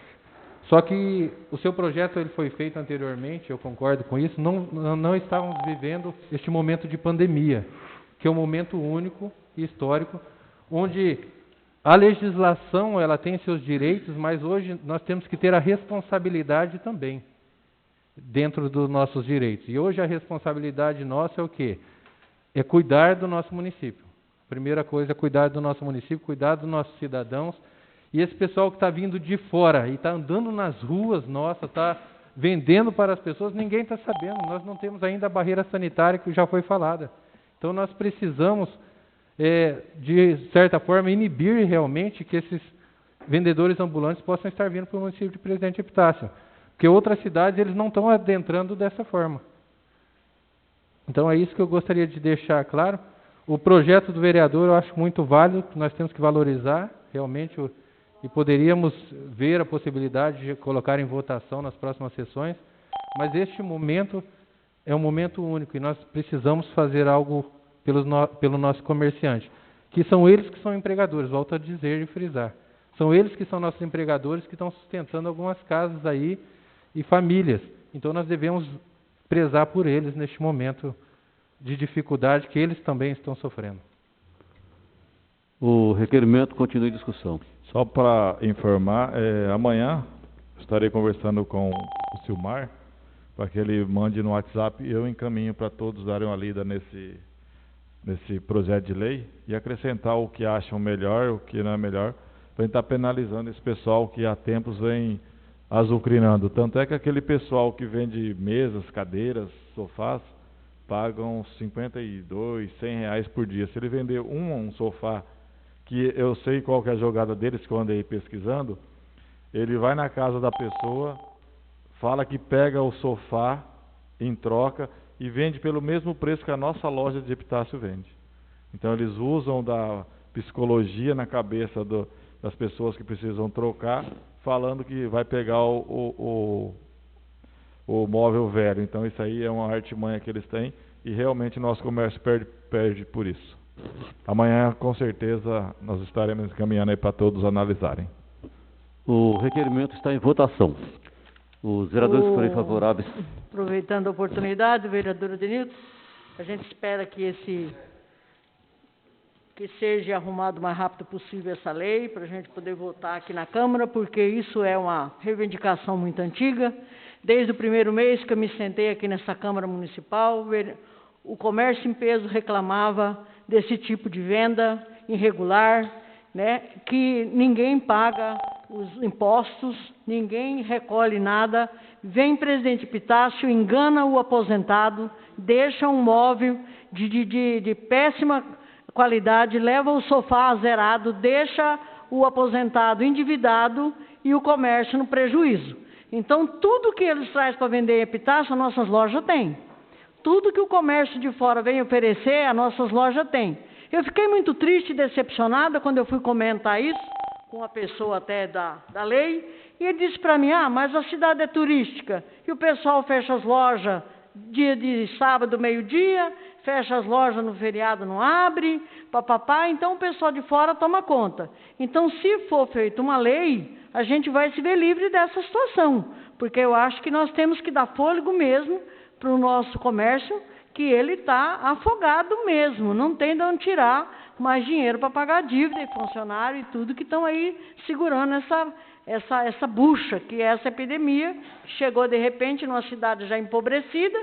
Só que o seu projeto ele foi feito anteriormente, eu concordo com isso, não estávamos vivendo este momento de pandemia, que é um momento único e histórico, onde a legislação ela tem seus direitos, mas hoje nós temos que ter a responsabilidade também, dentro dos nossos direitos. E hoje a responsabilidade nossa é o quê? É cuidar do nosso município. A primeira coisa é cuidar do nosso município, cuidar dos nossos cidadãos. E esse pessoal que está vindo de fora e está andando nas ruas nossas, está vendendo para as pessoas, ninguém está sabendo. Nós não temos ainda a barreira sanitária que já foi falada. Então nós precisamos, de certa forma, inibir realmente que esses vendedores ambulantes possam estar vindo para o município de Presidente Epitácio. Porque outras cidades eles não estão adentrando dessa forma. Então é isso que eu gostaria de deixar claro. O projeto do vereador eu acho muito válido, nós temos que valorizar realmente e poderíamos ver a possibilidade de colocar em votação nas próximas sessões, mas este momento é um momento único e nós precisamos fazer algo pelo nosso comerciante, que são eles que são empregadores, volto a dizer e frisar. São eles que são nossos empregadores que estão sustentando algumas casas aí e famílias. Então nós devemos prezar por eles neste momento de dificuldade que eles também estão sofrendo. O requerimento continua em discussão. Só para informar, amanhã estarei conversando com o Silmar, para que ele mande no WhatsApp e eu encaminho para todos darem uma lida nesse projeto de lei e acrescentar o que acham melhor, o que não é melhor, para estar penalizando esse pessoal que há tempos vem azucrinando. Tanto é que aquele pessoal que vende mesas, cadeiras, sofás, pagam 52, 100 reais por dia. Se ele vender um sofá, que eu sei qual que é a jogada deles, que eu andei pesquisando, ele vai na casa da pessoa, fala que pega o sofá em troca e vende pelo mesmo preço que a nossa loja de Epitácio vende. Então eles usam da psicologia na cabeça das pessoas que precisam trocar, falando que vai pegar o móvel velho. Então isso aí é uma artimanha que eles têm e realmente o nosso comércio perde por isso. Amanhã, com certeza, nós estaremos encaminhando aí para todos analisarem. O requerimento está em votação. Os vereadores que forem favoráveis... Aproveitando a oportunidade, vereador Adenilton, a gente espera que seja arrumado o mais rápido possível essa lei, para a gente poder votar aqui na Câmara, porque isso é uma reivindicação muito antiga. Desde o primeiro mês que eu me sentei aqui nessa Câmara Municipal, o comércio em peso reclamava desse tipo de venda irregular, né, que ninguém paga os impostos, ninguém recolhe nada, vem Presidente Epitácio, engana o aposentado, deixa um móvel de péssima qualidade, leva o sofá zerado, deixa o aposentado endividado e o comércio no prejuízo. Então, tudo que eles trazem para vender em Epitácio, as nossas lojas têm. Tudo que o comércio de fora vem oferecer, as nossas lojas têm. Eu fiquei muito triste e decepcionada quando eu fui comentar isso com a pessoa até da lei, e ele disse para mim, mas a cidade é turística, e o pessoal fecha as lojas dia de sábado, meio-dia, fecha as lojas no feriado, não abre, papapá, então o pessoal de fora toma conta. Então, se for feita uma lei, a gente vai se ver livre dessa situação, porque eu acho que nós temos que dar fôlego mesmo para o nosso comércio, que ele está afogado mesmo, não tem de onde tirar mais dinheiro para pagar dívida e funcionário e tudo que estão aí segurando essa bucha, que é essa epidemia, que chegou de repente numa cidade já empobrecida,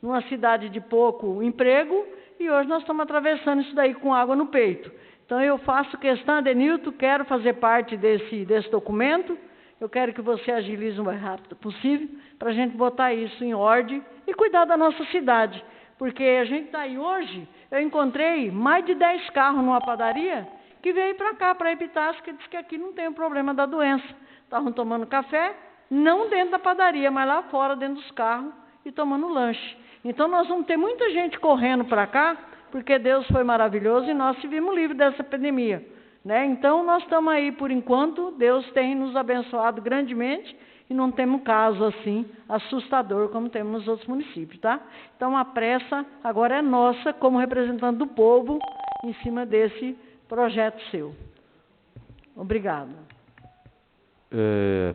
numa cidade de pouco emprego, e hoje nós estamos atravessando isso daí com água no peito. Então eu faço questão, Adenilton, quero fazer parte desse documento, eu quero que você agilize o mais rápido possível, para a gente botar isso em ordem e cuidar da nossa cidade. Porque a gente está aí hoje, eu encontrei mais de 10 carros numa padaria que veio para cá, para Epitácio, que disse que aqui não tem o problema da doença. Estavam tomando café, não dentro da padaria, mas lá fora, dentro dos carros, e tomando lanche. Então nós vamos ter muita gente correndo para cá, porque Deus foi maravilhoso e nós se vimos livres dessa epidemia, né? Então nós estamos aí por enquanto, Deus tem nos abençoado grandemente, e não temos caso assim assustador como temos nos outros municípios, tá? Então a pressa agora é nossa como representante do povo em cima desse projeto seu. Obrigado.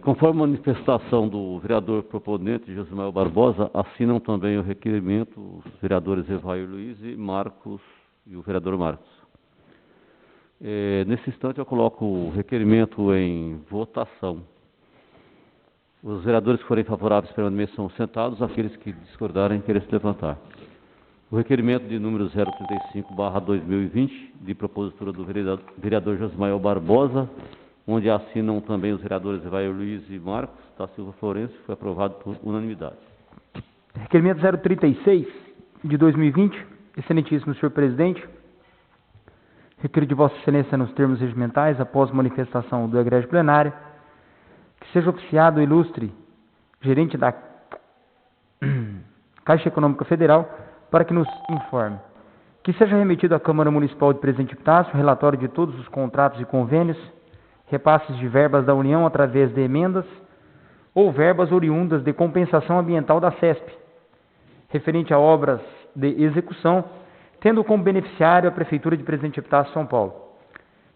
Conforme a manifestação do vereador proponente Josimar Barbosa, assinam também o requerimento os vereadores Evair Luiz e Marcos e o vereador Marcos. Nesse instante eu coloco o requerimento em votação. Os vereadores que forem favoráveis permaneçam sentados, aqueles que discordarem querem se levantar. O requerimento de número 035/2020, de propositura do vereador Josimar Barbosa, onde assinam também os vereadores Evair Luiz e Marcos da Silva Florencio, foi aprovado por unanimidade. Requerimento 036 de 2020, excelentíssimo senhor presidente, requeiro de Vossa Excelência nos termos regimentais, após manifestação do egrégio plenário, que seja oficiado o ilustre gerente da Caixa Econômica Federal para que nos informe. Que seja remetido à Câmara Municipal de Presidente Epitácio relatório de todos os contratos e convênios, repasses de verbas da União através de emendas ou verbas oriundas de compensação ambiental da CESP, referente a obras de execução, tendo como beneficiário a Prefeitura de Presidente Epitácio, São Paulo,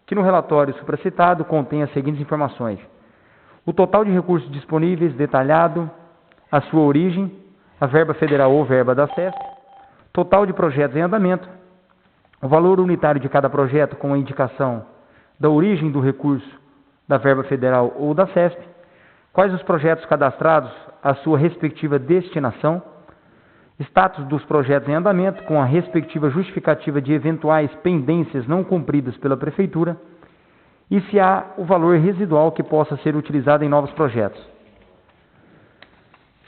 que no relatório supracitado contém as seguintes informações: o total de recursos disponíveis detalhado, a sua origem, a verba federal ou verba da CESP, total de projetos em andamento, o valor unitário de cada projeto com a indicação da origem do recurso da verba federal ou da CESP, quais os projetos cadastrados, a sua respectiva destinação, status dos projetos em andamento com a respectiva justificativa de eventuais pendências não cumpridas pela Prefeitura e se há o valor residual que possa ser utilizado em novos projetos.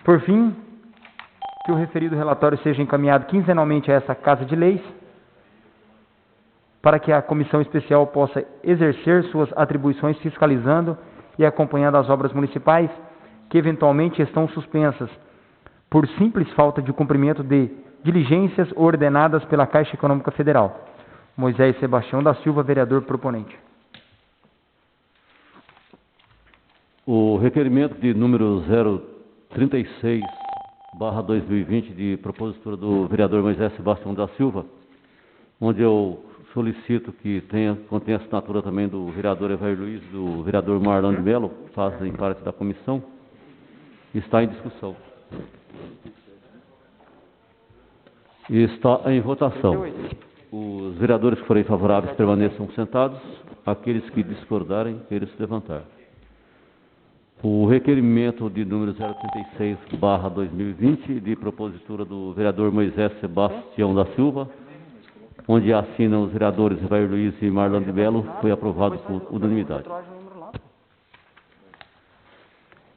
Por fim, que o referido relatório seja encaminhado quinzenalmente a essa Casa de Leis, para que a Comissão Especial possa exercer suas atribuições fiscalizando e acompanhando as obras municipais que eventualmente estão suspensas por simples falta de cumprimento de diligências ordenadas pela Caixa Econômica Federal. Moisés Sebastião da Silva, vereador proponente. O requerimento de número 036/2020 de propositura do vereador Moisés Sebastião da Silva, onde eu solicito que contém a assinatura também do vereador Evair Luiz, do vereador Marlon de Mello, que fazem parte da comissão, está em discussão. E está em votação. Os vereadores que forem favoráveis permaneçam sentados, aqueles que discordarem, eles se levantar. O requerimento de número 036/2020 de propositura do vereador Moisés Sebastião da Silva, onde assinam os vereadores Evair Luiz e Marlon de Mello, foi aprovado por unanimidade.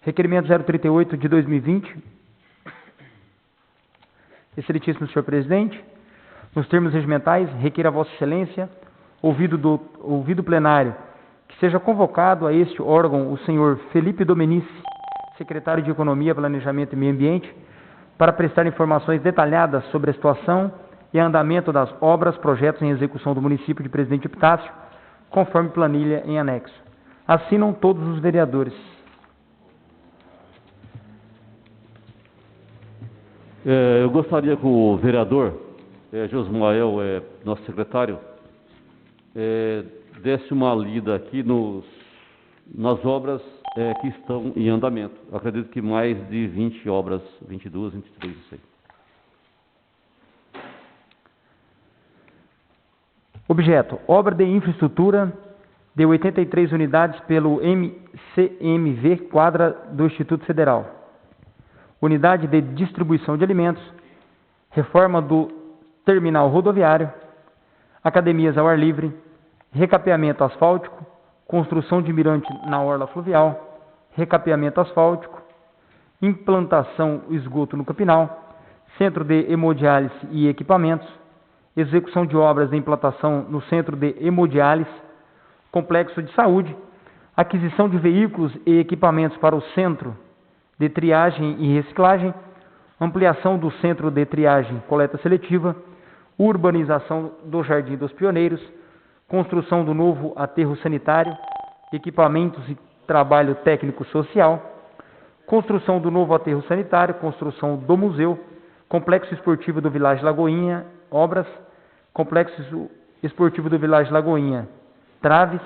Requerimento 038 de 2020. Excelentíssimo senhor presidente, nos termos regimentais, requer a Vossa Excelência, ouvido o plenário, que seja convocado a este órgão o senhor Felipe Domenici, secretário de Economia, Planejamento e Meio Ambiente, para prestar informações detalhadas sobre a situação e andamento das obras, projetos em execução do município de Presidente Epitácio, conforme planilha em anexo. Assinam todos os vereadores. Eu gostaria que o vereador Josmael, nosso secretário, desse uma lida aqui nas obras que estão em andamento. Acredito que mais de 20 obras, 22, 23, não sei. Objeto: obra de infraestrutura de 83 unidades pelo MCMV quadra do Instituto Federal. Unidade de distribuição de alimentos, reforma do terminal rodoviário, academias ao ar livre, recapeamento asfáltico, construção de mirante na orla fluvial, recapeamento asfáltico, implantação esgoto no Capinal, centro de hemodiálise e equipamentos, execução de obras de implantação no centro de hemodiálise, complexo de saúde, aquisição de veículos e equipamentos para o centro de triagem e reciclagem, ampliação do centro de triagem coleta seletiva, urbanização do Jardim dos Pioneiros, construção do novo aterro sanitário, equipamentos e trabalho técnico-social, construção do novo aterro sanitário, construção do museu, complexo esportivo do Vilagem Lagoinha, obras, complexo esportivo do Vilagem Lagoinha, traves,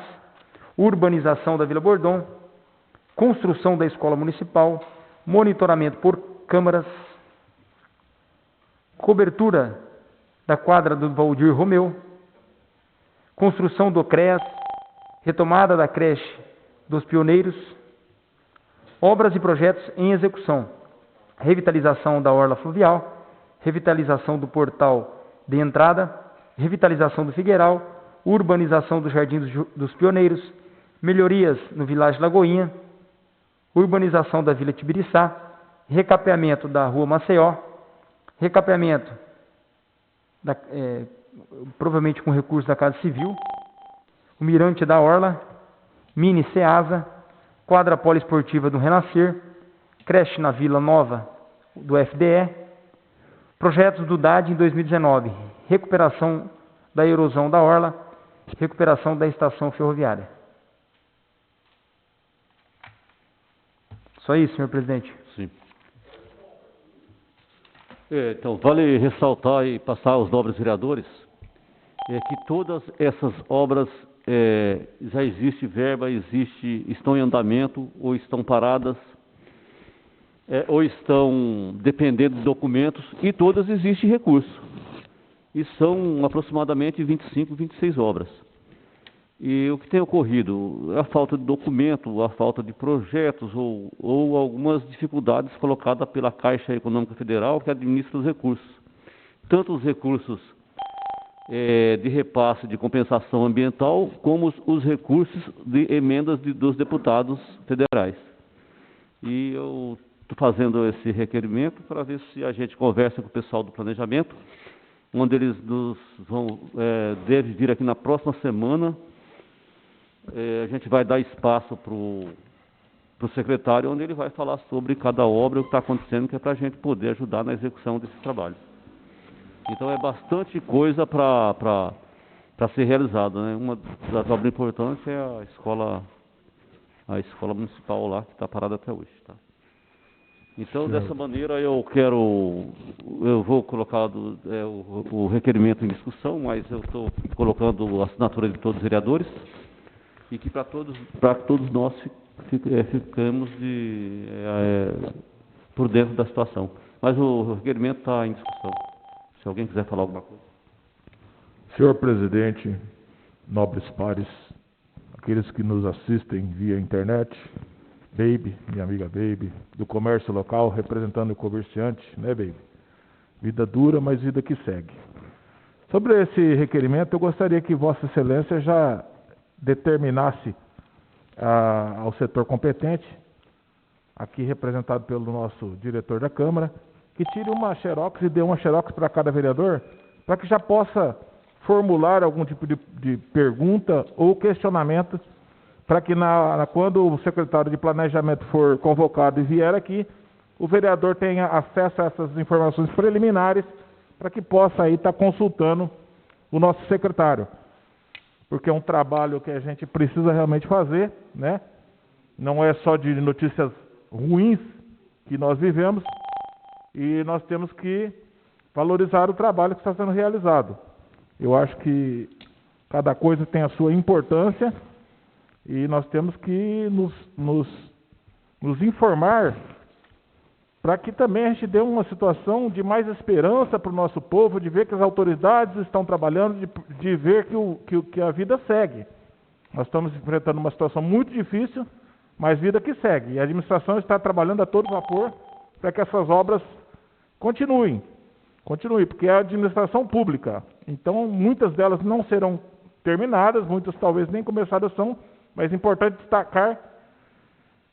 urbanização da Vila Bordon, construção da escola municipal, monitoramento por câmaras, cobertura da quadra do Valdir Romeu, construção do CREAS, retomada da creche dos Pioneiros, obras e projetos em execução, revitalização da orla fluvial, revitalização do portal de entrada, revitalização do Figueiral, urbanização do Jardim dos Pioneiros, melhorias no Vilagem Lagoinha, urbanização da Vila Tibiriçá, recapeamento da Rua Maceió, recapeamento, provavelmente com recurso da Casa Civil, o Mirante da Orla, Mini Ceasa, quadra poliesportiva do Renascer, creche na Vila Nova do FDE, projetos do DAD em 2019, recuperação da erosão da Orla, recuperação da estação ferroviária. Só isso, senhor presidente. Sim. Então, vale ressaltar e passar aos nobres vereadores que todas essas obras já existe verba, estão em andamento ou estão paradas ou estão dependendo de documentos e todas existem recursos. E são aproximadamente 25, 26 obras. E o que tem ocorrido? A falta de documento, a falta de projetos ou algumas dificuldades colocadas pela Caixa Econômica Federal que administra os recursos. Tanto os recursos de repasse de compensação ambiental, como os recursos de emendas dos deputados federais. E eu estou fazendo esse requerimento para ver se a gente conversa com o pessoal do planejamento, onde eles devem vir aqui na próxima semana. A gente vai dar espaço para o secretário, onde ele vai falar sobre cada obra, o que está acontecendo, que é para a gente poder ajudar na execução desses trabalhos. Então é bastante coisa para ser realizada, né? Uma das obras importantes é a escola municipal lá, que está parada até hoje. Tá? Então, dessa maneira, eu vou colocar o requerimento em discussão, mas eu estou colocando a assinatura de todos os vereadores, e que para todos nós ficamos por dentro da situação. Mas o requerimento está em discussão. Se alguém quiser falar alguma coisa. Senhor presidente, nobres pares, aqueles que nos assistem via internet, Baby, minha amiga Baby, do comércio local, representando o comerciante, né, Baby? Vida dura, mas vida que segue. Sobre esse requerimento, eu gostaria que Vossa Excelência já determinasse ao setor competente, aqui representado pelo nosso diretor da Câmara, que tire uma xerox e dê uma xerox para cada vereador, para que já possa formular algum tipo de pergunta ou questionamento, para que quando o secretário de Planejamento for convocado e vier aqui, o vereador tenha acesso a essas informações preliminares, para que possa aí estar consultando o nosso secretário. Porque é um trabalho que a gente precisa realmente fazer, né? Não é só de notícias ruins que nós vivemos, e nós temos que valorizar o trabalho que está sendo realizado. Eu acho que cada coisa tem a sua importância e nós temos que nos informar para que também a gente dê uma situação de mais esperança para o nosso povo, de ver que as autoridades estão trabalhando, de ver que a vida segue. Nós estamos enfrentando uma situação muito difícil, mas vida que segue. E a administração está trabalhando a todo vapor para que essas obras continuem, porque é a administração pública. Então, muitas delas não serão terminadas, muitas talvez nem começadas são, mas é importante destacar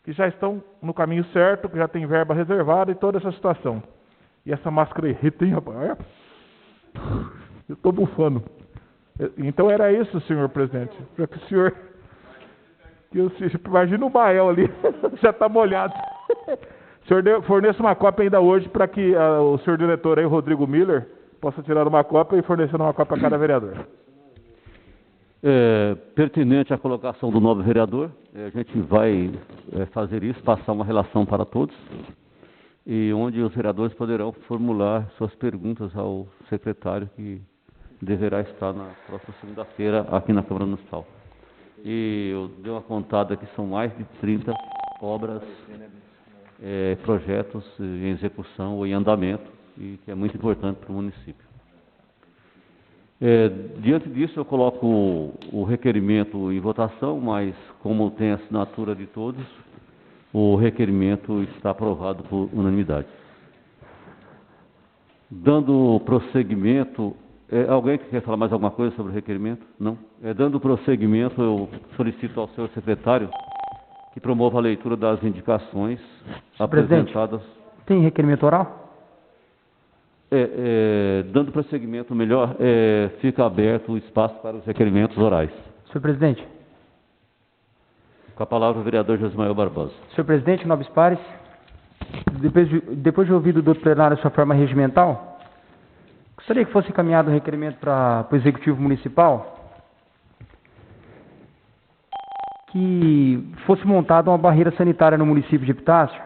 que já estão no caminho certo, que já tem verba reservada e toda essa situação. E essa máscara irrita, hein, rapaz? Eu estou bufando. Então era isso, senhor presidente. Para que o senhor... Imagina o Bael ali, já está molhado. O senhor forneça uma cópia ainda hoje para que o senhor diretor aí, Rodrigo Miller, possa tirar uma cópia e fornecer uma cópia a cada vereador. Pertinente a colocação do nobre vereador, a gente vai fazer isso, passar uma relação para todos, e onde os vereadores poderão formular suas perguntas ao secretário, que deverá estar na próxima segunda-feira aqui na Câmara Municipal. E eu dei uma contada que são mais de 30 obras, projetos em execução ou em andamento, e que é muito importante para o município. Diante disso, eu coloco o requerimento em votação, mas como tem a assinatura de todos, o requerimento está aprovado por unanimidade. Dando prosseguimento, alguém que quer falar mais alguma coisa sobre o requerimento? Não? Dando prosseguimento, eu solicito ao senhor secretário que promova a leitura das indicações apresentadas. Tem requerimento oral? Dando prosseguimento melhor, fica aberto o espaço para os requerimentos orais. Senhor presidente. Com a palavra o vereador Josimael Barbosa. Senhor presidente, nobres pares, depois de ouvido do plenário sua forma regimental, gostaria que fosse encaminhado o requerimento para o Executivo Municipal, que fosse montada uma barreira sanitária no município de Epitácio,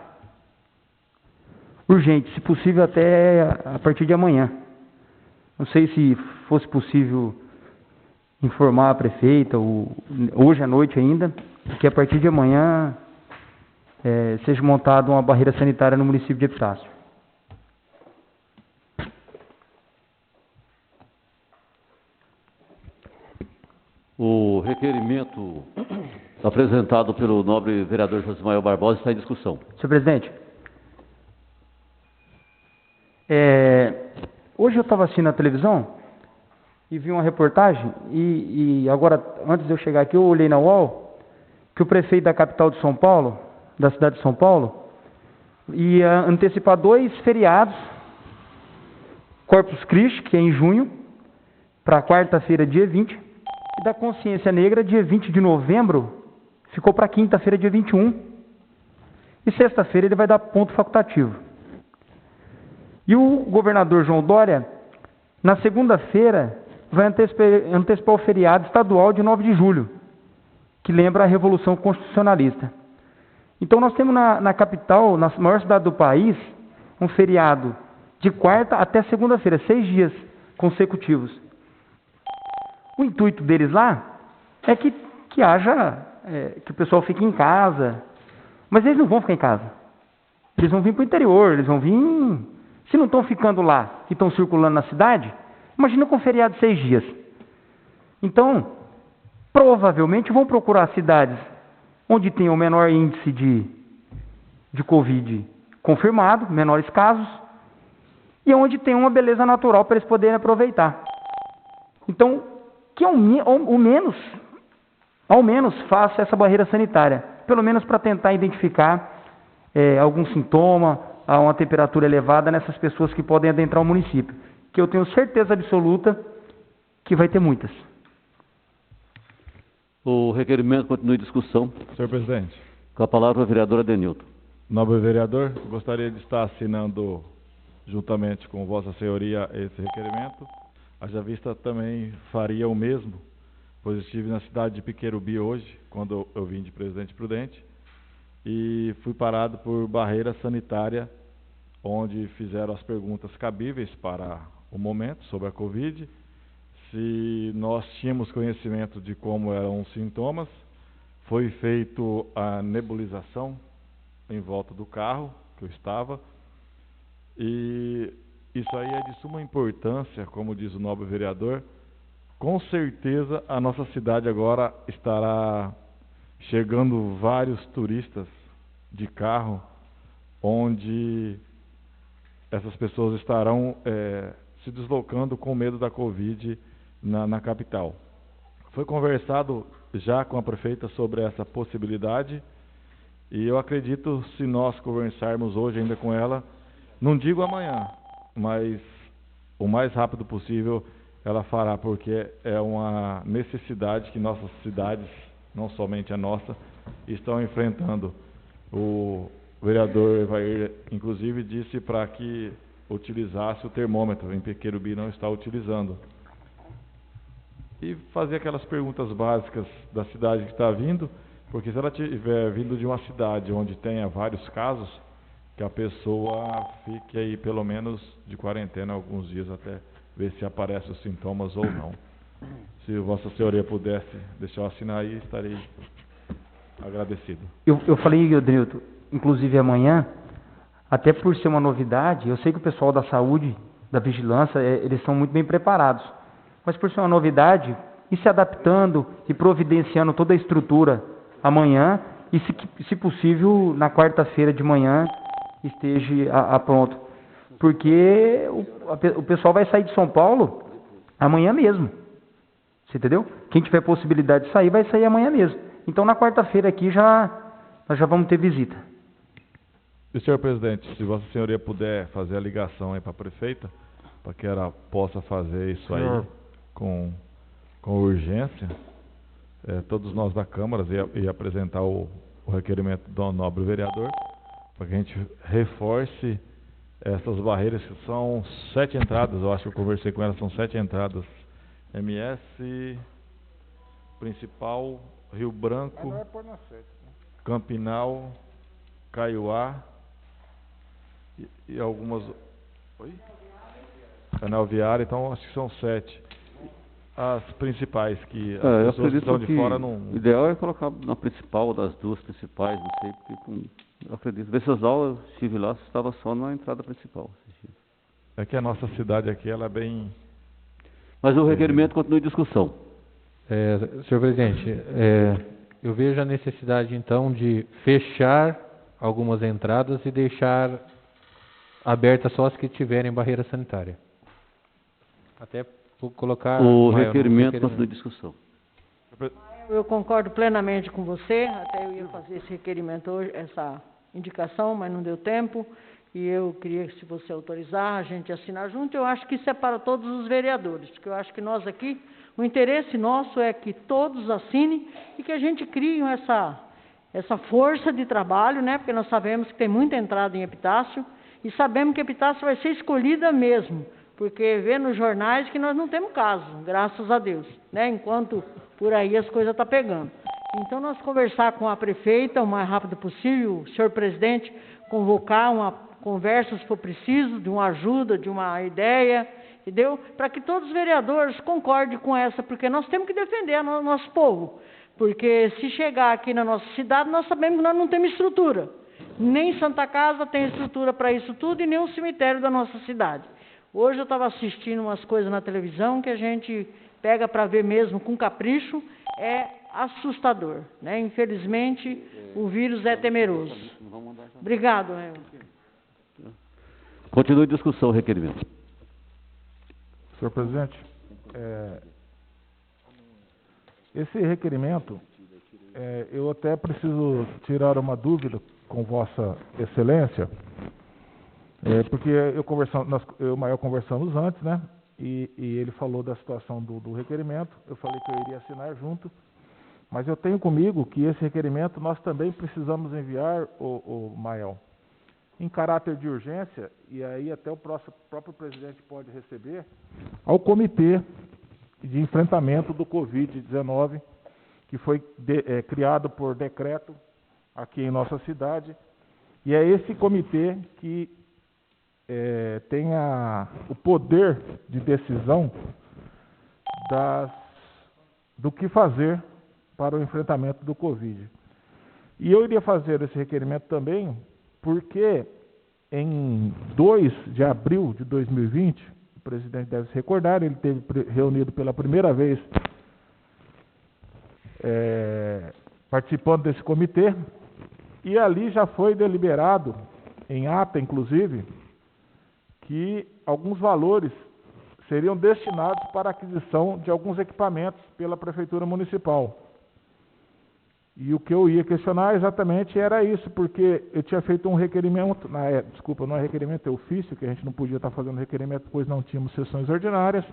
urgente, se possível até a partir de amanhã. Não sei se fosse possível informar a prefeita, hoje à noite ainda, que a partir de amanhã seja montada uma barreira sanitária no município de Epitácio. O requerimento apresentado pelo nobre vereador Josimael Barbosa está em discussão. Senhor presidente, hoje eu estava assistindo a televisão e vi uma reportagem e agora, antes de eu chegar aqui, eu olhei na UOL que o prefeito da capital de São Paulo, da cidade de São Paulo, ia antecipar 2 feriados, Corpus Christi, que é em junho, para quarta-feira, dia 20, e da Consciência Negra, dia 20 de novembro, ficou para quinta-feira, dia 21, e sexta-feira ele vai dar ponto facultativo. E o governador João Dória, na segunda-feira, vai antecipar o feriado estadual de 9 de julho, que lembra a Revolução Constitucionalista. Então nós temos na capital, na maior cidade do país, um feriado de quarta até segunda-feira, 6 dias consecutivos. O intuito deles lá é que o pessoal fique em casa, mas eles não vão ficar em casa. Eles vão vir para o interior, eles vão vir... Se não estão ficando lá, que estão circulando na cidade, imagina com um feriado de 6 dias. Então, provavelmente vão procurar cidades onde tem o menor índice de Covid confirmado, menores casos, e onde tem uma beleza natural para eles poderem aproveitar. Então, que ao menos faça essa barreira sanitária, pelo menos para tentar identificar algum sintoma, a uma temperatura elevada nessas pessoas que podem adentrar o município, que eu tenho certeza absoluta que vai ter muitas. O requerimento continua em discussão. Senhor presidente. Com a palavra o vereador Adenilton. Nobre vereador, gostaria de estar assinando juntamente com Vossa Senhoria esse requerimento. Haja vista também faria o mesmo, pois estive na cidade de Piquerubi hoje, quando eu vim de Presidente Prudente, e fui parado por barreira sanitária, onde fizeram as perguntas cabíveis para o momento sobre a Covid, se nós tínhamos conhecimento de como eram os sintomas. Foi feito a nebulização em volta do carro que eu estava, e isso aí é de suma importância, como diz o nobre vereador. Com certeza a nossa cidade agora estará chegando vários turistas de carro, onde essas pessoas estarão se deslocando com medo da Covid na capital. Foi conversado já com a prefeita sobre essa possibilidade, e eu acredito, se nós conversarmos hoje ainda com ela, não digo amanhã, mas o mais rápido possível ela fará, porque é uma necessidade que nossas cidades, não somente a nossa, estão enfrentando. O vereador Evair, inclusive, disse para que utilizasse o termômetro, em Piquerubi não está utilizando. E fazer aquelas perguntas básicas da cidade que está vindo, porque se ela estiver vindo de uma cidade onde tenha vários casos, que a pessoa fique aí pelo menos de quarentena alguns dias até ver se aparecem os sintomas ou não. Se Vossa Senhoria pudesse deixar eu assinar aí, estarei agradecido. Eu falei, Adenilton, inclusive amanhã, até por ser uma novidade, eu sei que o pessoal da saúde, da vigilância, eles são muito bem preparados. Mas por ser uma novidade, ir se adaptando e providenciando toda a estrutura amanhã, e se possível, na quarta-feira de manhã, esteja a pronto. Porque o pessoal vai sair de São Paulo amanhã mesmo. Você entendeu? Quem tiver possibilidade de sair, vai sair amanhã mesmo. Então, na quarta-feira aqui, nós já vamos ter visita. E, senhor presidente, se Vossa Senhoria puder fazer a ligação aí para a prefeita, para que ela possa fazer isso aí com urgência, todos nós da Câmara e apresentar o requerimento do nobre vereador, para que a gente reforce essas barreiras, que são 7 entradas, eu acho que eu conversei com ela, são 7 entradas. MS, Principal, Rio Branco, Campinal, Caiuá e algumas... Oi? Anel viário, então acho que são 7. As principais, que as eu pessoas que acredito estão de que fora não... o ideal é colocar na principal, das duas principais, não sei, porque eu acredito. Essas aulas, eu estive lá, estava só na entrada principal. É que a nossa cidade aqui, ela é bem... Mas o requerimento continua em discussão. Senhor presidente, eu vejo a necessidade então de fechar algumas entradas e deixar abertas só as que tiverem barreira sanitária. Até por colocar O maior requerimento continua em discussão. Eu concordo plenamente com você, até eu ia fazer esse requerimento hoje, essa indicação, mas não deu tempo, e eu queria que, se você autorizar, a gente assinar junto. Eu acho que isso é para todos os vereadores, porque eu acho que nós aqui, o interesse nosso é que todos assinem e que a gente crie essa força de trabalho, né? Porque nós sabemos que tem muita entrada em epitácio, e sabemos que a epitácio vai ser escolhida mesmo, porque vê nos jornais que nós não temos caso, graças a Deus, né? Enquanto por aí as coisas estão pegando. Então, nós conversar com a prefeita o mais rápido possível, o senhor presidente convocar uma conversa, se for preciso, de uma ajuda, de uma ideia, entendeu? Para que todos os vereadores concordem com essa, porque nós temos que defender o nosso povo. Porque se chegar aqui na nossa cidade, nós sabemos que nós não temos estrutura. Nem Santa Casa tem estrutura para isso tudo e nem o cemitério da nossa cidade. Hoje eu estava assistindo umas coisas na televisão que a gente pega para ver mesmo com capricho, é assustador, né? Infelizmente, o vírus é temeroso. Obrigado, Continua em discussão o requerimento. Senhor presidente, esse requerimento, eu até preciso tirar uma dúvida com Vossa Excelência, porque eu e o Maior conversamos antes, né? E ele falou da situação do requerimento, eu falei que eu iria assinar junto, mas eu tenho comigo que esse requerimento nós também precisamos enviar, o Mael, em caráter de urgência, e aí até o próprio presidente pode receber, ao Comitê de Enfrentamento do Covid-19, que foi criado por decreto aqui em nossa cidade, e é esse comitê que tem o poder de decisão do que fazer para o enfrentamento do Covid. E eu iria fazer esse requerimento também porque em 2 de abril de 2020, o presidente deve se recordar, ele esteve reunido pela primeira vez participando desse comitê, e ali já foi deliberado, em ata inclusive, que alguns valores seriam destinados para a aquisição de alguns equipamentos pela Prefeitura Municipal. E o que eu ia questionar exatamente era isso, porque eu tinha feito um requerimento, desculpa, não é requerimento, é ofício, que a gente não podia estar fazendo requerimento, pois não tínhamos sessões ordinárias,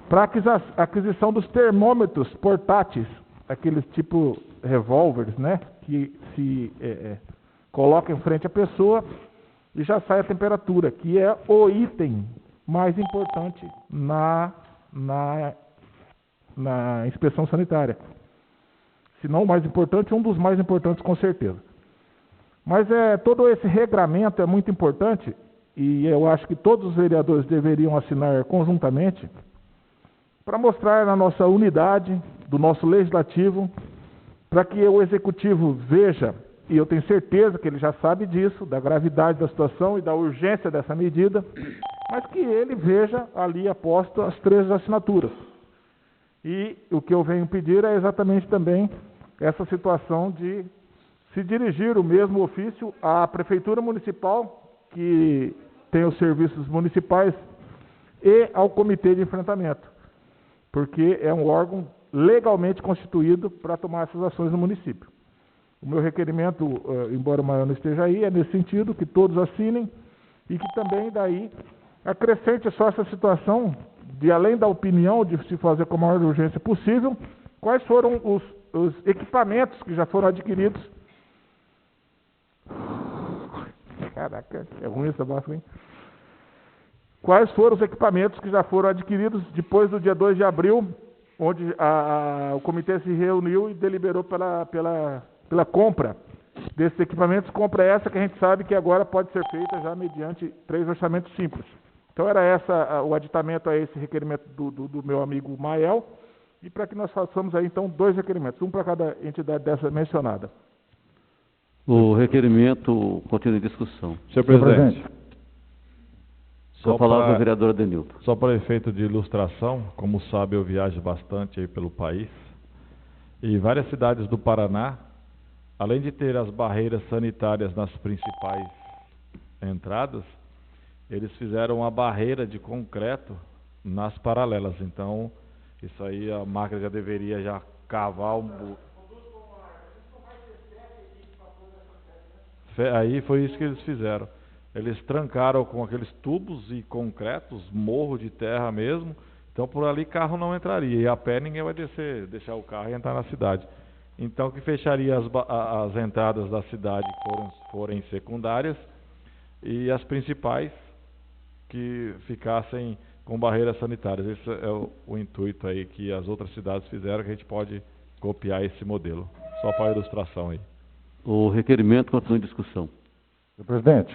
para a aquisição dos termômetros portáteis, aqueles tipo revólveres, né, que se coloca em frente à pessoa e já sai a temperatura, que é o item mais importante na inspeção sanitária. Se não o mais importante, um dos mais importantes com certeza. Mas todo esse regramento é muito importante e eu acho que todos os vereadores deveriam assinar conjuntamente para mostrar a nossa unidade do nosso legislativo, para que o executivo veja, e eu tenho certeza que ele já sabe disso, da gravidade da situação e da urgência dessa medida, mas que ele veja ali aposto as 3 assinaturas. E o que eu venho pedir é exatamente também essa situação de se dirigir o mesmo ofício à Prefeitura Municipal, que tem os serviços municipais, e ao Comitê de Enfrentamento, porque é um órgão legalmente constituído para tomar essas ações no município. O meu requerimento, embora o Maior não esteja aí, é nesse sentido, que todos assinem e que também daí acrescente só essa situação de, além da opinião de se fazer com a maior urgência possível, quais foram os equipamentos que já foram adquiridos. Caraca, é ruim essa máscara, hein? Quais foram os equipamentos que já foram adquiridos depois do dia 2 de abril, onde o comitê se reuniu e deliberou pela compra desses equipamentos, compra essa que a gente sabe que agora pode ser feita já mediante 3 orçamentos simples. Então era o aditamento a esse requerimento do meu amigo Mael, e para que nós façamos aí então 2 requerimentos, um para cada entidade dessa mencionada. O requerimento continua em discussão. Senhor presidente, Com a palavra, o vereador Adenilton. só para efeito de ilustração, como sabe, eu viajo bastante aí pelo país, e várias cidades do Paraná, além de ter as barreiras sanitárias nas principais entradas, eles fizeram uma barreira de concreto nas paralelas. Então, isso aí a máquina já deveria já cavar Aí foi isso que eles fizeram. Eles trancaram com aqueles tubos e concretos, morro de terra mesmo. Então por ali carro não entraria. E a pé ninguém vai deixar o carro e entrar na cidade. Então que fecharia as entradas da cidade que forem secundárias e as principais que ficassem com barreiras sanitárias. Esse é o intuito aí que as outras cidades fizeram, que a gente pode copiar esse modelo. Só para ilustração aí. O requerimento continua em discussão. Senhor presidente,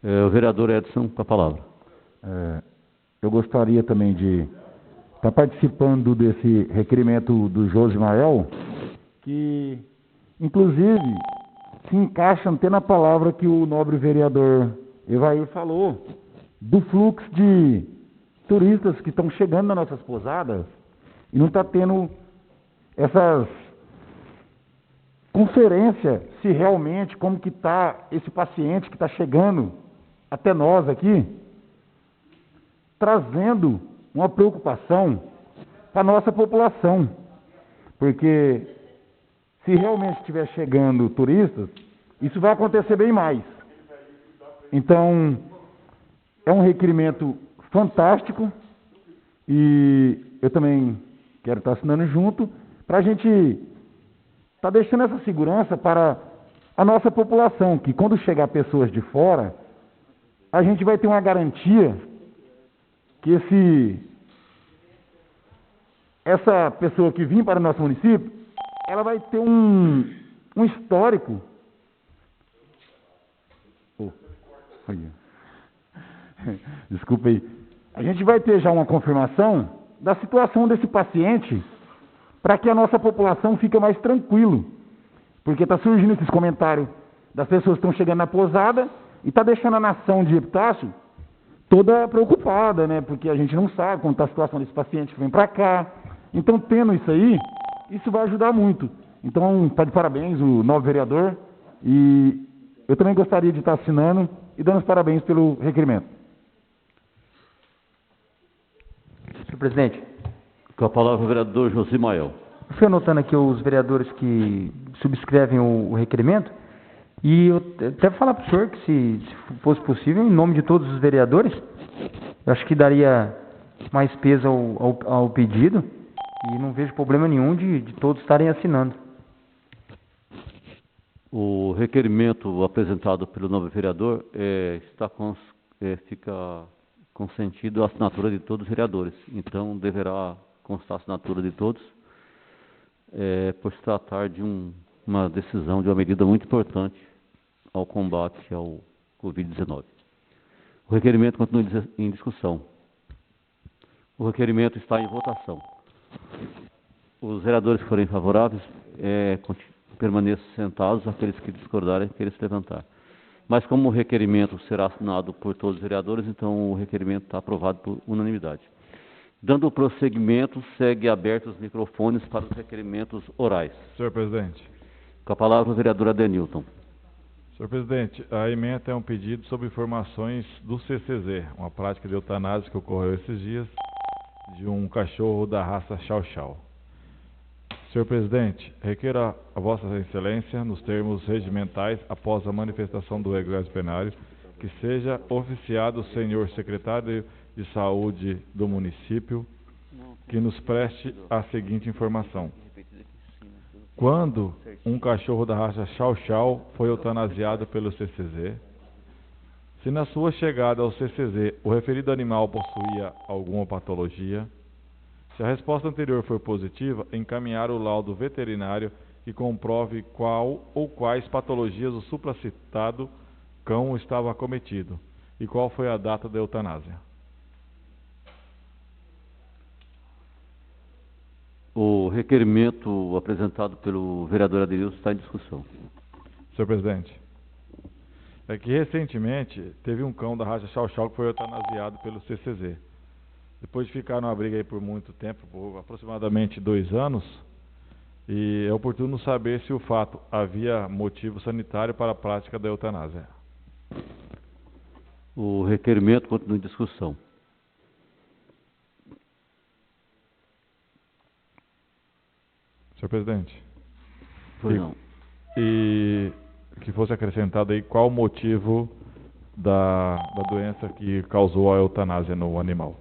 O vereador Edson, com a palavra. eu gostaria também de estar participando desse requerimento do Josimael, que inclusive se encaixa até na palavra que o nobre vereador Evair falou, do fluxo de turistas que estão chegando nas nossas pousadas e não está tendo essas conferências se realmente como que está esse paciente que está chegando até nós aqui, trazendo uma preocupação para a nossa população, porque se realmente estiver chegando turistas, isso vai acontecer bem mais. Então, é um requerimento fantástico e eu também quero estar assinando junto para a gente estar deixando essa segurança para a nossa população, que quando chegar pessoas de fora, a gente vai ter uma garantia que essa pessoa que vir para o nosso município, ela vai ter um histórico. Desculpa aí. A gente vai ter já uma confirmação da situação desse paciente para que a nossa população fique mais tranquilo. Porque está surgindo esses comentários das pessoas que estão chegando na pousada e está deixando a nação de Epitácio toda preocupada, né? Porque a gente não sabe como está a situação desse paciente que vem para cá. Então, tendo isso aí, isso vai ajudar muito. Então, está de parabéns o novo vereador e eu também gostaria de estar assinando e dando os parabéns pelo requerimento. Senhor presidente, Com a palavra, o vereador Josimael. fui anotando aqui os vereadores que subscrevem o requerimento e eu até falar para o senhor que se fosse possível, em nome de todos os vereadores, eu acho que daria mais peso ao pedido e não vejo problema nenhum de todos estarem assinando. O requerimento apresentado pelo novo vereador fica consentido a assinatura de todos os vereadores. Então, deverá constar a assinatura de todos, por se tratar de uma decisão, de uma medida muito importante ao combate ao Covid-19. O requerimento continua em discussão. O requerimento está em votação. Os vereadores que forem favoráveis permaneçam sentados, aqueles que discordarem, querem se levantar. Mas como o requerimento será assinado por todos os vereadores, então o requerimento está aprovado por unanimidade. Dando prosseguimento, segue abertos os microfones para os requerimentos orais. Senhor presidente. Com a palavra, o vereador Adenilton. Senhor presidente, a emenda é um pedido sobre informações do CCZ, uma prática de eutanásia que ocorreu esses dias, de um cachorro da raça Chow Chow. Senhor presidente, requeiro a Vossa Excelência, nos termos regimentais, após a manifestação do regresso plenário, que seja oficiado o senhor secretário de Saúde do município, que nos preste a seguinte informação. Quando um cachorro da raça Chow Chow foi eutanasiado pelo CCZ, se na sua chegada ao CCZ o referido animal possuía alguma patologia, se a resposta anterior for positiva, encaminhar o laudo veterinário que comprove qual ou quais patologias o supracitado cão estava acometido e qual foi a data da eutanásia. O requerimento apresentado pelo vereador Adilson está em discussão. Senhor presidente, é que recentemente teve um cão da raça Chau Chau que foi eutanasiado pelo CCZ. Depois de ficar numa briga aí por muito tempo, por aproximadamente 2 anos, e é oportuno saber se o fato havia motivo sanitário para a prática da eutanásia. O requerimento continua em discussão. Senhor presidente. Pois não. E que fosse acrescentado aí qual o motivo da doença que causou a eutanásia no animal.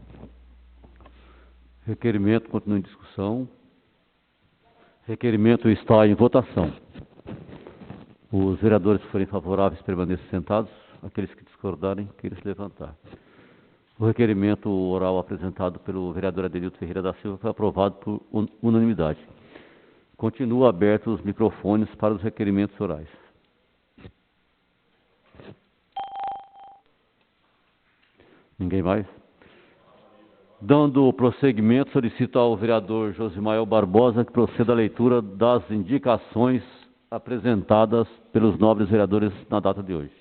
Requerimento continua em discussão. Requerimento está em votação. Os vereadores que forem favoráveis permaneçam sentados. Aqueles que discordarem, queiram se levantar. O requerimento oral apresentado pelo vereador Adelilton Ferreira da Silva foi aprovado por unanimidade. Continua abertos os microfones para os requerimentos orais. Ninguém mais? Dando prosseguimento, solicito ao vereador Josimael Barbosa que proceda à leitura das indicações apresentadas pelos nobres vereadores na data de hoje.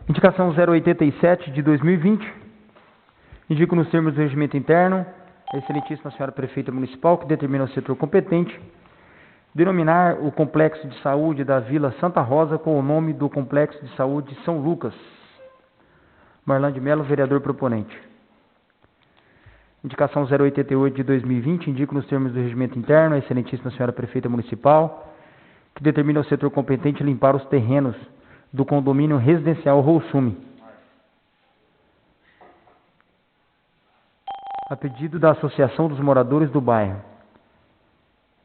Indicação 087 de 2020. Indico nos termos do regimento interno a excelentíssima senhora prefeita municipal que determina o setor competente denominar o complexo de saúde da Vila Santa Rosa com o nome do complexo de saúde São Lucas. Marlan de Mello, vereador proponente. Indicação 088 de 2020. Indico nos termos do regimento interno a excelentíssima senhora prefeita municipal que determina o setor competente limpar os terrenos do condomínio residencial Roussume, a pedido da Associação dos Moradores do Bairro.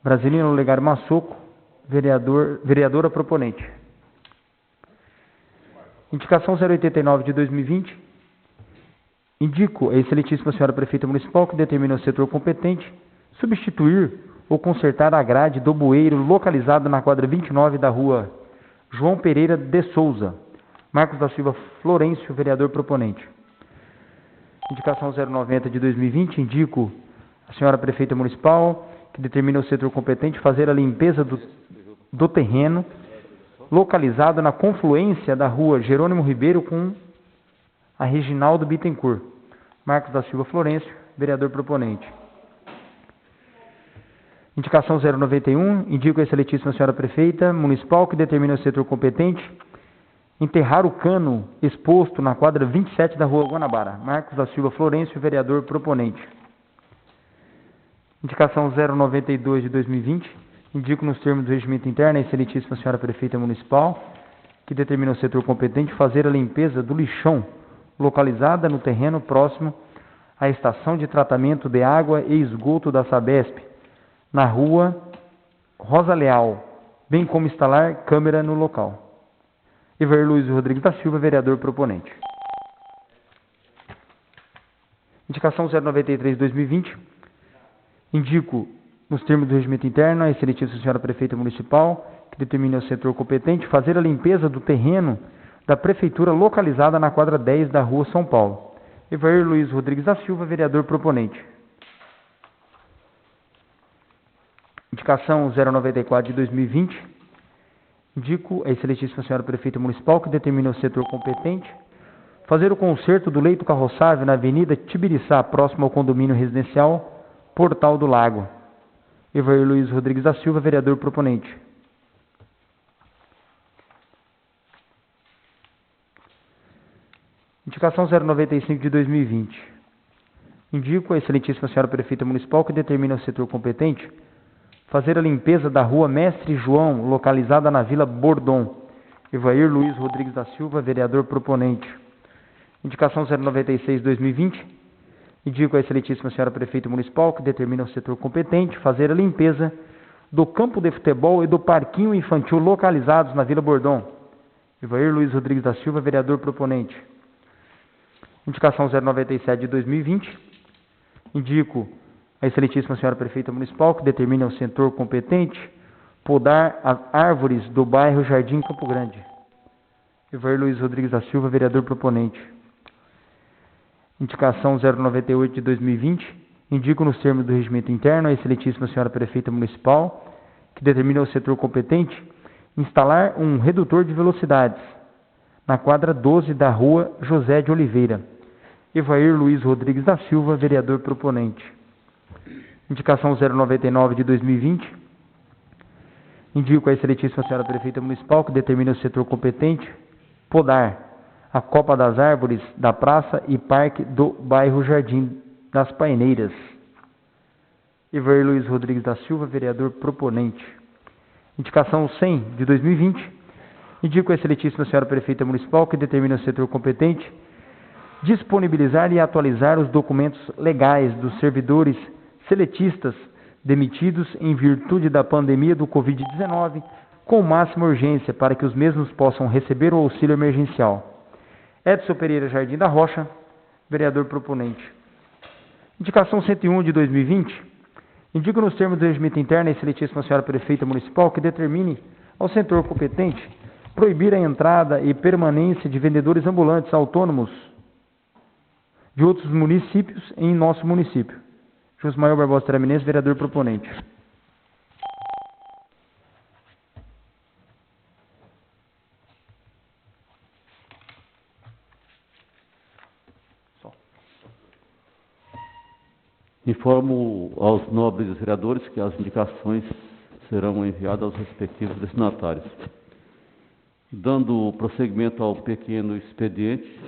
Brasilino Olegário Massoco, vereadora proponente. Indicação 089 de 2020. Indico a excelentíssima senhora prefeita municipal que determina o setor competente substituir ou consertar a grade do bueiro localizado na quadra 29 da rua João Pereira de Souza. Marcos da Silva Florencio, vereador proponente. Indicação 090 de 2020. Indico a senhora prefeita municipal que determina o setor competente fazer a limpeza do terreno localizado na confluência da rua Jerônimo Ribeiro com a Reginaldo Bittencourt. Marcos da Silva Florencio, vereador proponente. Indicação 091. Indico a excelentíssima senhora prefeita municipal que determina o setor competente enterrar o cano exposto na quadra 27 da rua Guanabara. Marcos da Silva Florencio, vereador proponente. Indicação 092 de 2020. Indico nos termos do regimento interno a excelentíssima senhora prefeita municipal que determina o setor competente fazer a limpeza do lixão localizada no terreno próximo à estação de tratamento de água e esgoto da Sabesp, na rua Rosa Leal, bem como instalar câmera no local. Evair Luiz Rodrigues da Silva, vereador proponente. Indicação 093 de 2020. Indico, nos termos do regimento interno, a excelentíssima senhora prefeita municipal, que determina o setor competente, fazer a limpeza do terreno da prefeitura localizada na quadra 10 da rua São Paulo. Evair Luiz Rodrigues da Silva, vereador proponente. Indicação 094 de 2020. Indico a excelentíssima senhora prefeita municipal, que determina o setor competente, fazer o conserto do leito carroçável na avenida Tibiriçá, próximo ao condomínio residencial Portal do Lago. Evair Luiz Rodrigues da Silva, vereador proponente. Indicação 095 de 2020. Indico a excelentíssima senhora prefeita municipal que determina o setor competente fazer a limpeza da rua Mestre João, localizada na Vila Bordon. Evair Luiz Rodrigues da Silva, vereador proponente. Indicação 096 de 2020. Indico a excelentíssima senhora prefeita municipal que determina o setor competente fazer a limpeza do campo de futebol e do parquinho infantil localizados na Vila Bordon. Evair Luiz Rodrigues da Silva, vereador proponente. Indicação 097 de 2020. Indico a excelentíssima senhora prefeita municipal que determine ao setor competente podar as árvores do bairro Jardim Campo Grande. Evair Luiz Rodrigues da Silva, vereador proponente. Indicação 098 de 2020. Indico nos termos do regimento interno a excelentíssima senhora prefeita municipal que determine ao setor competente instalar um redutor de velocidades na quadra 12 da rua José de Oliveira. Evair Luiz Rodrigues da Silva, vereador proponente. Indicação 099 de 2020. Indico a excelentíssima senhora prefeita municipal que determine ao setor competente podar a copa das árvores da praça e parque do bairro Jardim das Paineiras. Evair Luiz Rodrigues da Silva, vereador proponente. Indicação 100 de 2020. Indico a excelentíssima senhora prefeita municipal que determine ao setor competente disponibilizar e atualizar os documentos legais dos servidores seletistas demitidos em virtude da pandemia do Covid-19 com máxima urgência para que os mesmos possam receber o auxílio emergencial. Edson Pereira Jardim da Rocha, vereador proponente. Indicação 101 de 2020. Indico nos termos do regimento interno a excelentíssima senhora prefeita municipal que determine ao setor competente proibir a entrada e permanência de vendedores ambulantes autônomos de outros municípios em nosso município. Josmael Barbosa Traminense, vereador proponente. Informo aos nobres vereadores que as indicações serão enviadas aos respectivos destinatários. Dando prosseguimento ao pequeno expediente,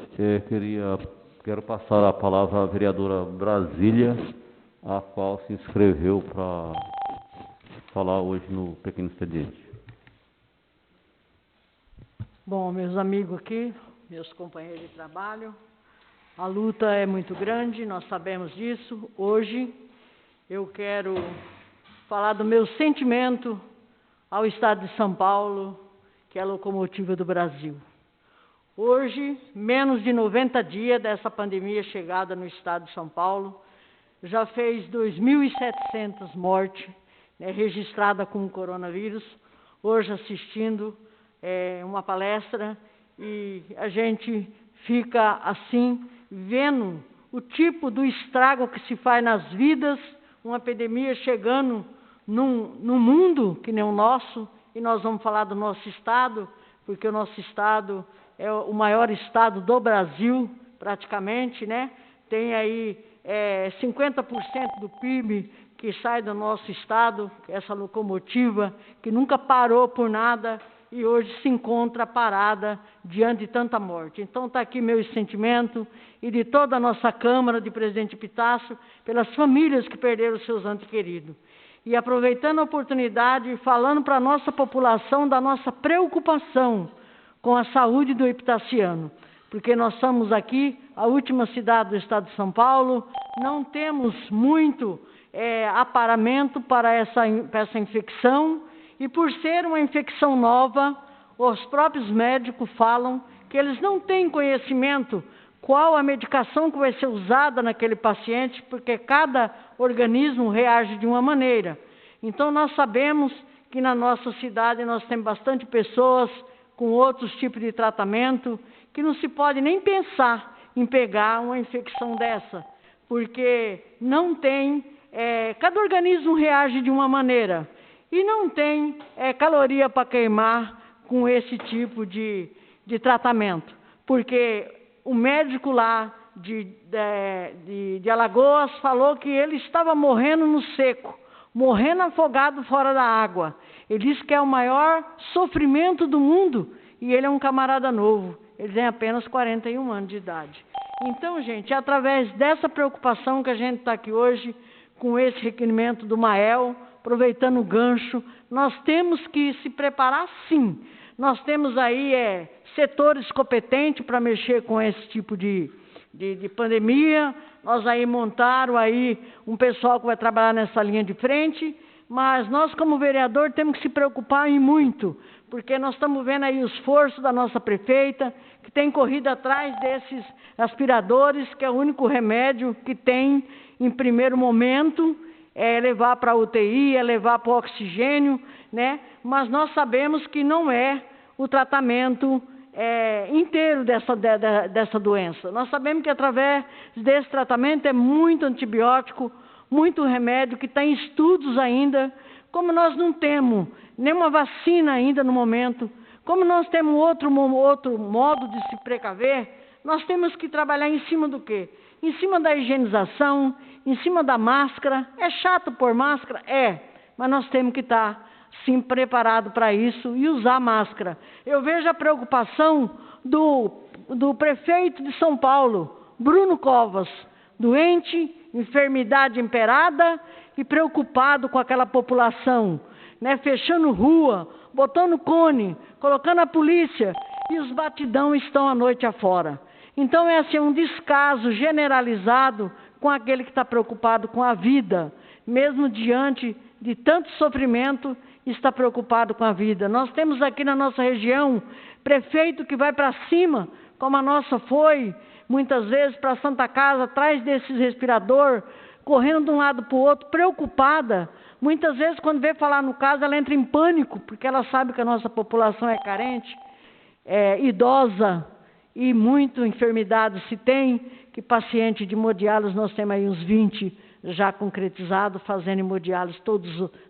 quero passar a palavra à vereadora Brasília, a qual se inscreveu para falar hoje no pequeno expediente. Bom, meus amigos aqui, meus companheiros de trabalho, a luta é muito grande, nós sabemos disso. Hoje eu quero falar do meu sentimento ao Estado de São Paulo, que é a locomotiva do Brasil. Hoje, menos de 90 dias dessa pandemia chegada no Estado de São Paulo, já fez 2.700 mortes, né, registradas com o coronavírus. Hoje assistindo uma palestra e a gente fica assim, vendo o tipo do estrago que se faz nas vidas, uma epidemia chegando num mundo que nem o nosso, e nós vamos falar do nosso estado, porque o nosso estado é o maior estado do Brasil, praticamente, né? Tem aí 50% do PIB que sai do nosso estado, essa locomotiva que nunca parou por nada, e hoje se encontra parada diante de tanta morte. Então está aqui meu sentimento e de toda a nossa Câmara de Presidente Epitácio pelas famílias que perderam seus entes queridos. E aproveitando a oportunidade, falando para a nossa população da nossa preocupação com a saúde do epitaciano, porque nós somos aqui a última cidade do estado de São Paulo, não temos muito aparamento para essa infecção, e por ser uma infecção nova, os próprios médicos falam que eles não têm conhecimento qual a medicação que vai ser usada naquele paciente, porque cada organismo reage de uma maneira. Então nós sabemos que na nossa cidade nós temos bastante pessoas com outros tipos de tratamento, que não se pode nem pensar em pegar uma infecção dessa, porque não tem, cada organismo reage de uma maneira, e não tem caloria para queimar com esse tipo de tratamento, porque o médico lá de Alagoas falou que ele estava morrendo no seco, morrendo afogado fora da água. Ele disse que é o maior sofrimento do mundo, e ele é um camarada novo, ele tem apenas 41 anos de idade. Então, gente, é através dessa preocupação que a gente está aqui hoje, com esse requerimento do Mael, aproveitando o gancho, nós temos que se preparar sim. Nós temos aí setores competentes para mexer com esse tipo de pandemia. Nós aí montaram aí um pessoal que vai trabalhar nessa linha de frente. mas nós, como vereador, temos que se preocupar em muito, porque nós estamos vendo aí o esforço da nossa prefeita, que tem corrido atrás desses aspiradores, que é o único remédio que tem em primeiro momento, é levar para a UTI, é levar para o oxigênio, né? Mas nós sabemos que não é o tratamento inteiro dessa doença. Nós sabemos que através desse tratamento é muito antibiótico, muito remédio que está em estudos ainda. Como nós não temos nenhuma vacina ainda no momento, como nós temos outro modo de se precaver, nós temos que trabalhar em cima do quê? Em cima da higienização, em cima da máscara. É chato pôr máscara? É, mas nós temos que estar, sim, preparados para isso e usar máscara. Eu vejo a preocupação do prefeito de São Paulo, Bruno Covas, doente, enfermidade imperada e preocupado com aquela população, né, fechando rua, botando cone, colocando a polícia, e os batidão estão a noite afora. Então é assim, um descaso generalizado com aquele que está preocupado com a vida, mesmo diante de tanto sofrimento, está preocupado com a vida. Nós temos aqui na nossa região prefeito que vai para cima, como a nossa foi, muitas vezes para a Santa Casa, atrás desses respirador, correndo de um lado para o outro, preocupada. Muitas vezes, quando vê falar no caso, ela entra em pânico, porque ela sabe que a nossa população é carente, é idosa, e muita enfermidade se tem, que paciente de hemodiálise, nós temos aí uns 20 já concretizados, fazendo hemodiálise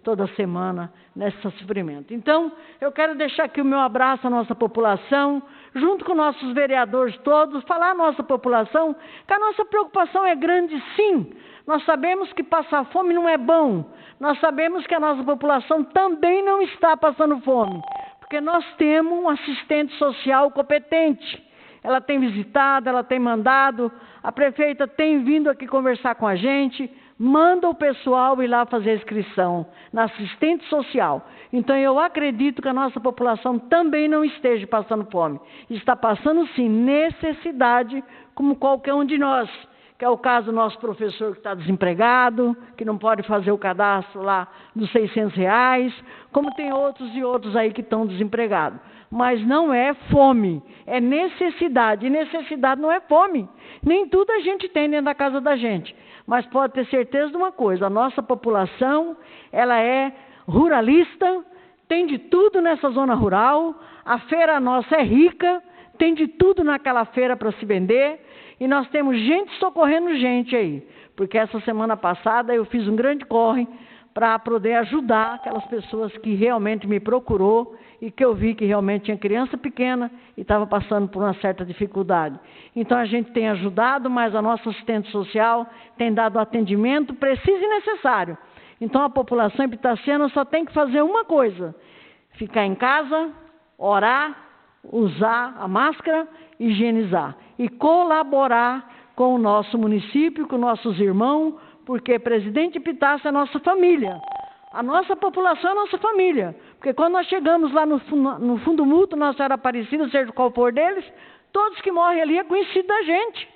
toda semana, nesse sofrimento. Então, eu quero deixar aqui o meu abraço à nossa população, junto com nossos vereadores todos, falar à nossa população que a nossa preocupação é grande, sim. Nós sabemos que passar fome não é bom, nós sabemos que a nossa população também não está passando fome, porque nós temos um assistente social competente. Ela tem visitado, ela tem mandado, a prefeita tem vindo aqui conversar com a gente, manda o pessoal ir lá fazer a inscrição na assistente social. Então eu acredito que a nossa população também não esteja passando fome. Está passando sim necessidade, como qualquer um de nós, que é o caso do nosso professor que está desempregado, que não pode fazer o cadastro lá dos R$600, como tem outros e outros aí que estão desempregados. Mas não é fome, é necessidade. E necessidade não é fome. Nem tudo a gente tem dentro da casa da gente. Mas pode ter certeza de uma coisa, a nossa população, ela é ruralista, tem de tudo nessa zona rural, a feira nossa é rica, tem de tudo naquela feira para se vender, e nós temos gente socorrendo gente aí. Porque essa semana passada eu fiz um grande corre para poder ajudar aquelas pessoas que realmente me procurou e que eu vi que realmente tinha criança pequena e estava passando por uma certa dificuldade. Então a gente tem ajudado, mas a nossa assistente social tem dado atendimento preciso e necessário. Então a população epitaciana só tem que fazer uma coisa: ficar em casa, orar, usar a máscara, higienizar e colaborar com o nosso município, com nossos irmãos, porque Presidente Epitácio é a nossa família. A nossa população é a nossa família. Porque quando nós chegamos lá no Fundo Mútuo, Nossa Senhora Aparecida, seja qual for deles, todos que morrem ali é conhecido da gente.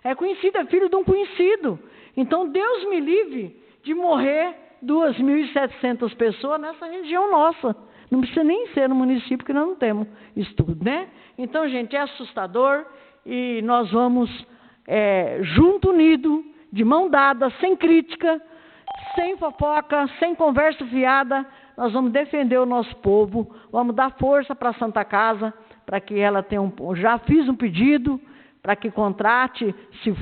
É conhecido, é filho de um conhecido. Então Deus me livre de morrer 2.700 pessoas nessa região nossa. Não precisa nem ser no município, que nós não temos estudo, né? Então, gente, é assustador e nós vamos junto, unido, de mão dada, sem crítica, sem fofoca, sem conversa fiada, nós vamos defender o nosso povo, vamos dar força para a Santa Casa, para que ela tenha já fiz um pedido, para que contrate, se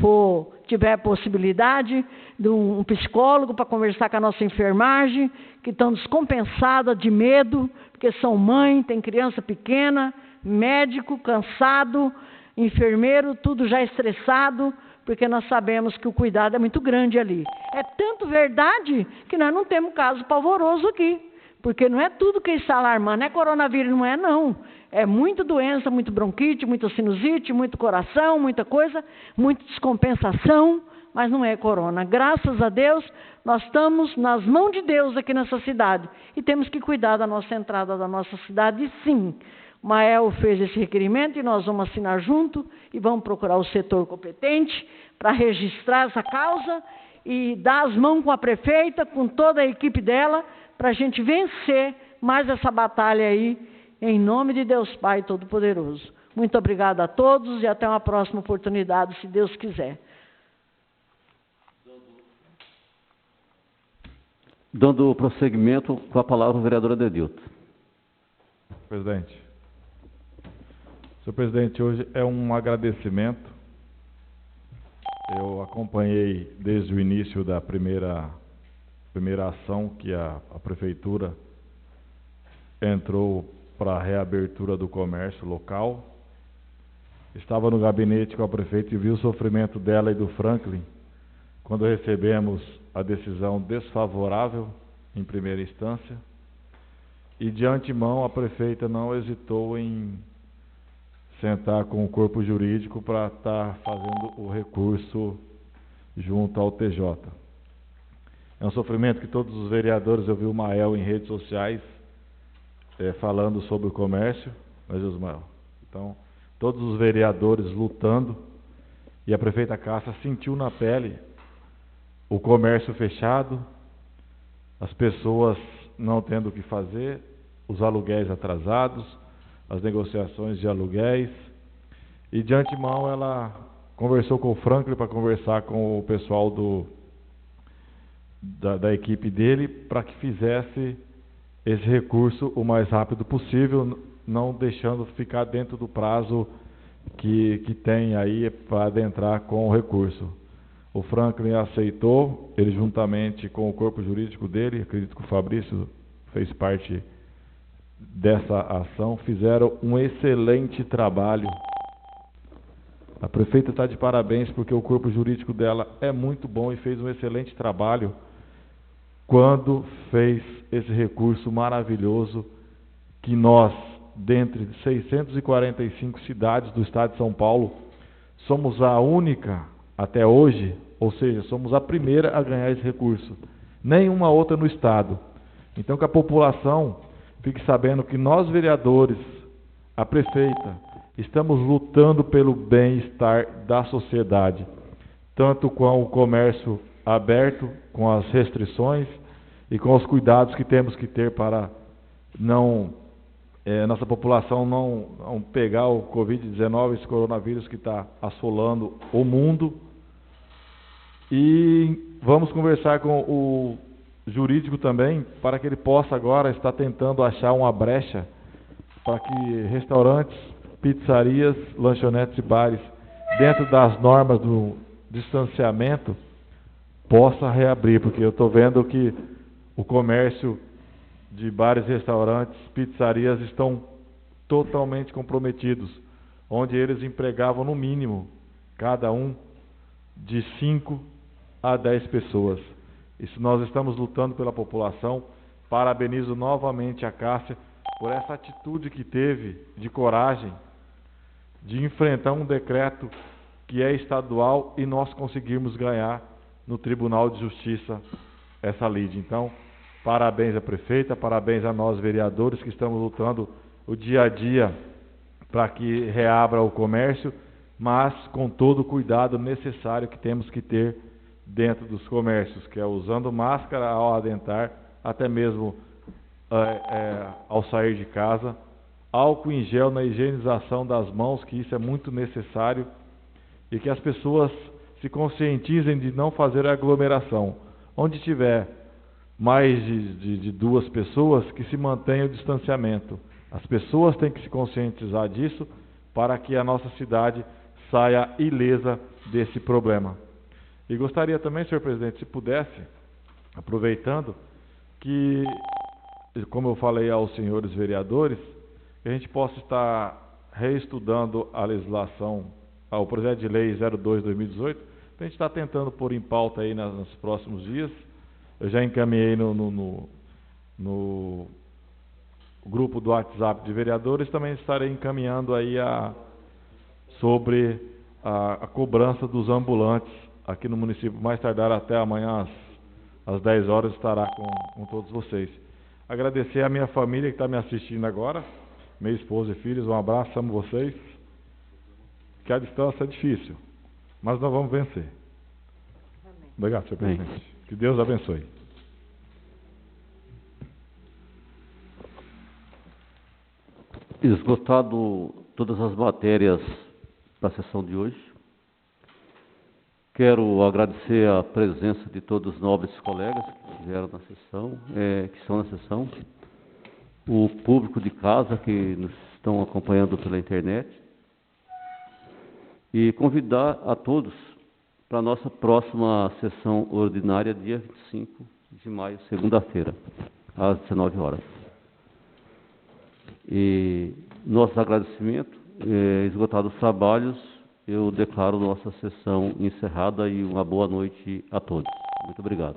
tiver possibilidade, de um psicólogo para conversar com a nossa enfermagem, que estão descompensadas de medo, porque são mãe, tem criança pequena, médico, cansado, enfermeiro, tudo já estressado, porque nós sabemos que o cuidado é muito grande ali. É tanto verdade que nós não temos caso pavoroso aqui, porque não é tudo que está alarmando, é coronavírus, não é não. É muita doença, muito bronquite, muita sinusite, muito coração, muita coisa, muita descompensação, mas não é corona. Graças a Deus, nós estamos nas mãos de Deus aqui nessa cidade e temos que cuidar da nossa entrada da nossa cidade, e sim. O Mael fez esse requerimento e nós vamos assinar junto e vamos procurar o setor competente para registrar essa causa e dar as mãos com a prefeita, com toda a equipe dela, para a gente vencer mais essa batalha aí, em nome de Deus Pai Todo-Poderoso. Muito obrigada a todos e até uma próxima oportunidade, se Deus quiser. Dando prosseguimento, com a palavra o vereador Adenilton. Presidente. Senhor presidente, hoje é um agradecimento. Eu acompanhei desde o início da primeira ação que a prefeitura entrou para a reabertura do comércio local. Estava no gabinete com a prefeita e vi o sofrimento dela e do Franklin quando recebemos a decisão desfavorável em primeira instância. E de antemão a prefeita não hesitou em sentar com o corpo jurídico para estar fazendo o recurso junto ao TJ. É um sofrimento que todos os vereadores, eu vi o Mael em redes sociais falando sobre o comércio, mas Ismael, então todos os vereadores lutando, e a prefeita Cássia sentiu na pele o comércio fechado, as pessoas não tendo o que fazer, os aluguéis atrasados, as negociações de aluguéis, e de antemão ela conversou com o Franklin para conversar com o pessoal da equipe dele para que fizesse esse recurso o mais rápido possível, não deixando ficar dentro do prazo que tem aí para adentrar com o recurso. O Franklin aceitou, ele juntamente com o corpo jurídico dele, acredito que o Fabrício fez parte dessa ação, fizeram um excelente trabalho. A prefeita está de parabéns porque o corpo jurídico dela é muito bom e fez um excelente trabalho quando fez esse recurso maravilhoso que nós, dentre 645 cidades do estado de São Paulo, somos a única até hoje, ou seja, somos a primeira a ganhar esse recurso. Nenhuma outra no estado. Então que a população fique sabendo que nós vereadores, a prefeita, estamos lutando pelo bem-estar da sociedade, tanto com o comércio aberto, com as restrições e com os cuidados que temos que ter para nossa população não pegar o Covid-19, esse coronavírus que está assolando o mundo. E vamos conversar com o jurídico também, para que ele possa agora estar tentando achar uma brecha para que restaurantes, pizzarias, lanchonetes e bares, dentro das normas do distanciamento, possa reabrir, porque eu estou vendo que o comércio de bares, restaurantes, pizzarias estão totalmente comprometidos, onde eles empregavam no mínimo, cada um, de 5 a 10 pessoas. Isso nós estamos lutando pela população. Parabenizo novamente a Cássia por essa atitude que teve de coragem de enfrentar um decreto que é estadual e nós conseguirmos ganhar no Tribunal de Justiça essa lide. Então, parabéns à prefeita, parabéns a nós vereadores que estamos lutando o dia a dia para que reabra o comércio, mas com todo o cuidado necessário que temos que ter dentro dos comércios, que é usando máscara ao adentrar, até mesmo ao sair de casa, álcool em gel na higienização das mãos, que isso é muito necessário, e que as pessoas se conscientizem de não fazer aglomeração. Onde tiver mais de 2 pessoas, que se mantenha o distanciamento. As pessoas têm que se conscientizar disso para que a nossa cidade saia ilesa desse problema. E gostaria também, senhor presidente, se pudesse, aproveitando, que, como eu falei aos senhores vereadores, que a gente possa estar reestudando a legislação, o projeto de lei 02/2018, a gente está tentando pôr em pauta aí nos próximos dias. Eu já encaminhei no grupo do WhatsApp de vereadores, também estarei encaminhando aí sobre a cobrança dos ambulantes aqui no município. Mais tardar até amanhã às 10 horas estará com todos vocês. Agradecer a minha família que está me assistindo agora, minha esposa e filhos, um abraço, amo vocês. Que a distância é difícil, mas nós vamos vencer. Amém. Obrigado, senhor presidente. Que Deus abençoe. Esgotado todas as matérias da sessão de hoje, quero agradecer a presença de todos os nobres colegas que vieram na sessão, que estão na sessão, o público de casa que nos estão acompanhando pela internet, e convidar a todos para a nossa próxima sessão ordinária, dia 25 de maio, segunda-feira, às 19 horas. E nosso agradecimento, esgotados os trabalhos, eu declaro nossa sessão encerrada e uma boa noite a todos. Muito obrigado.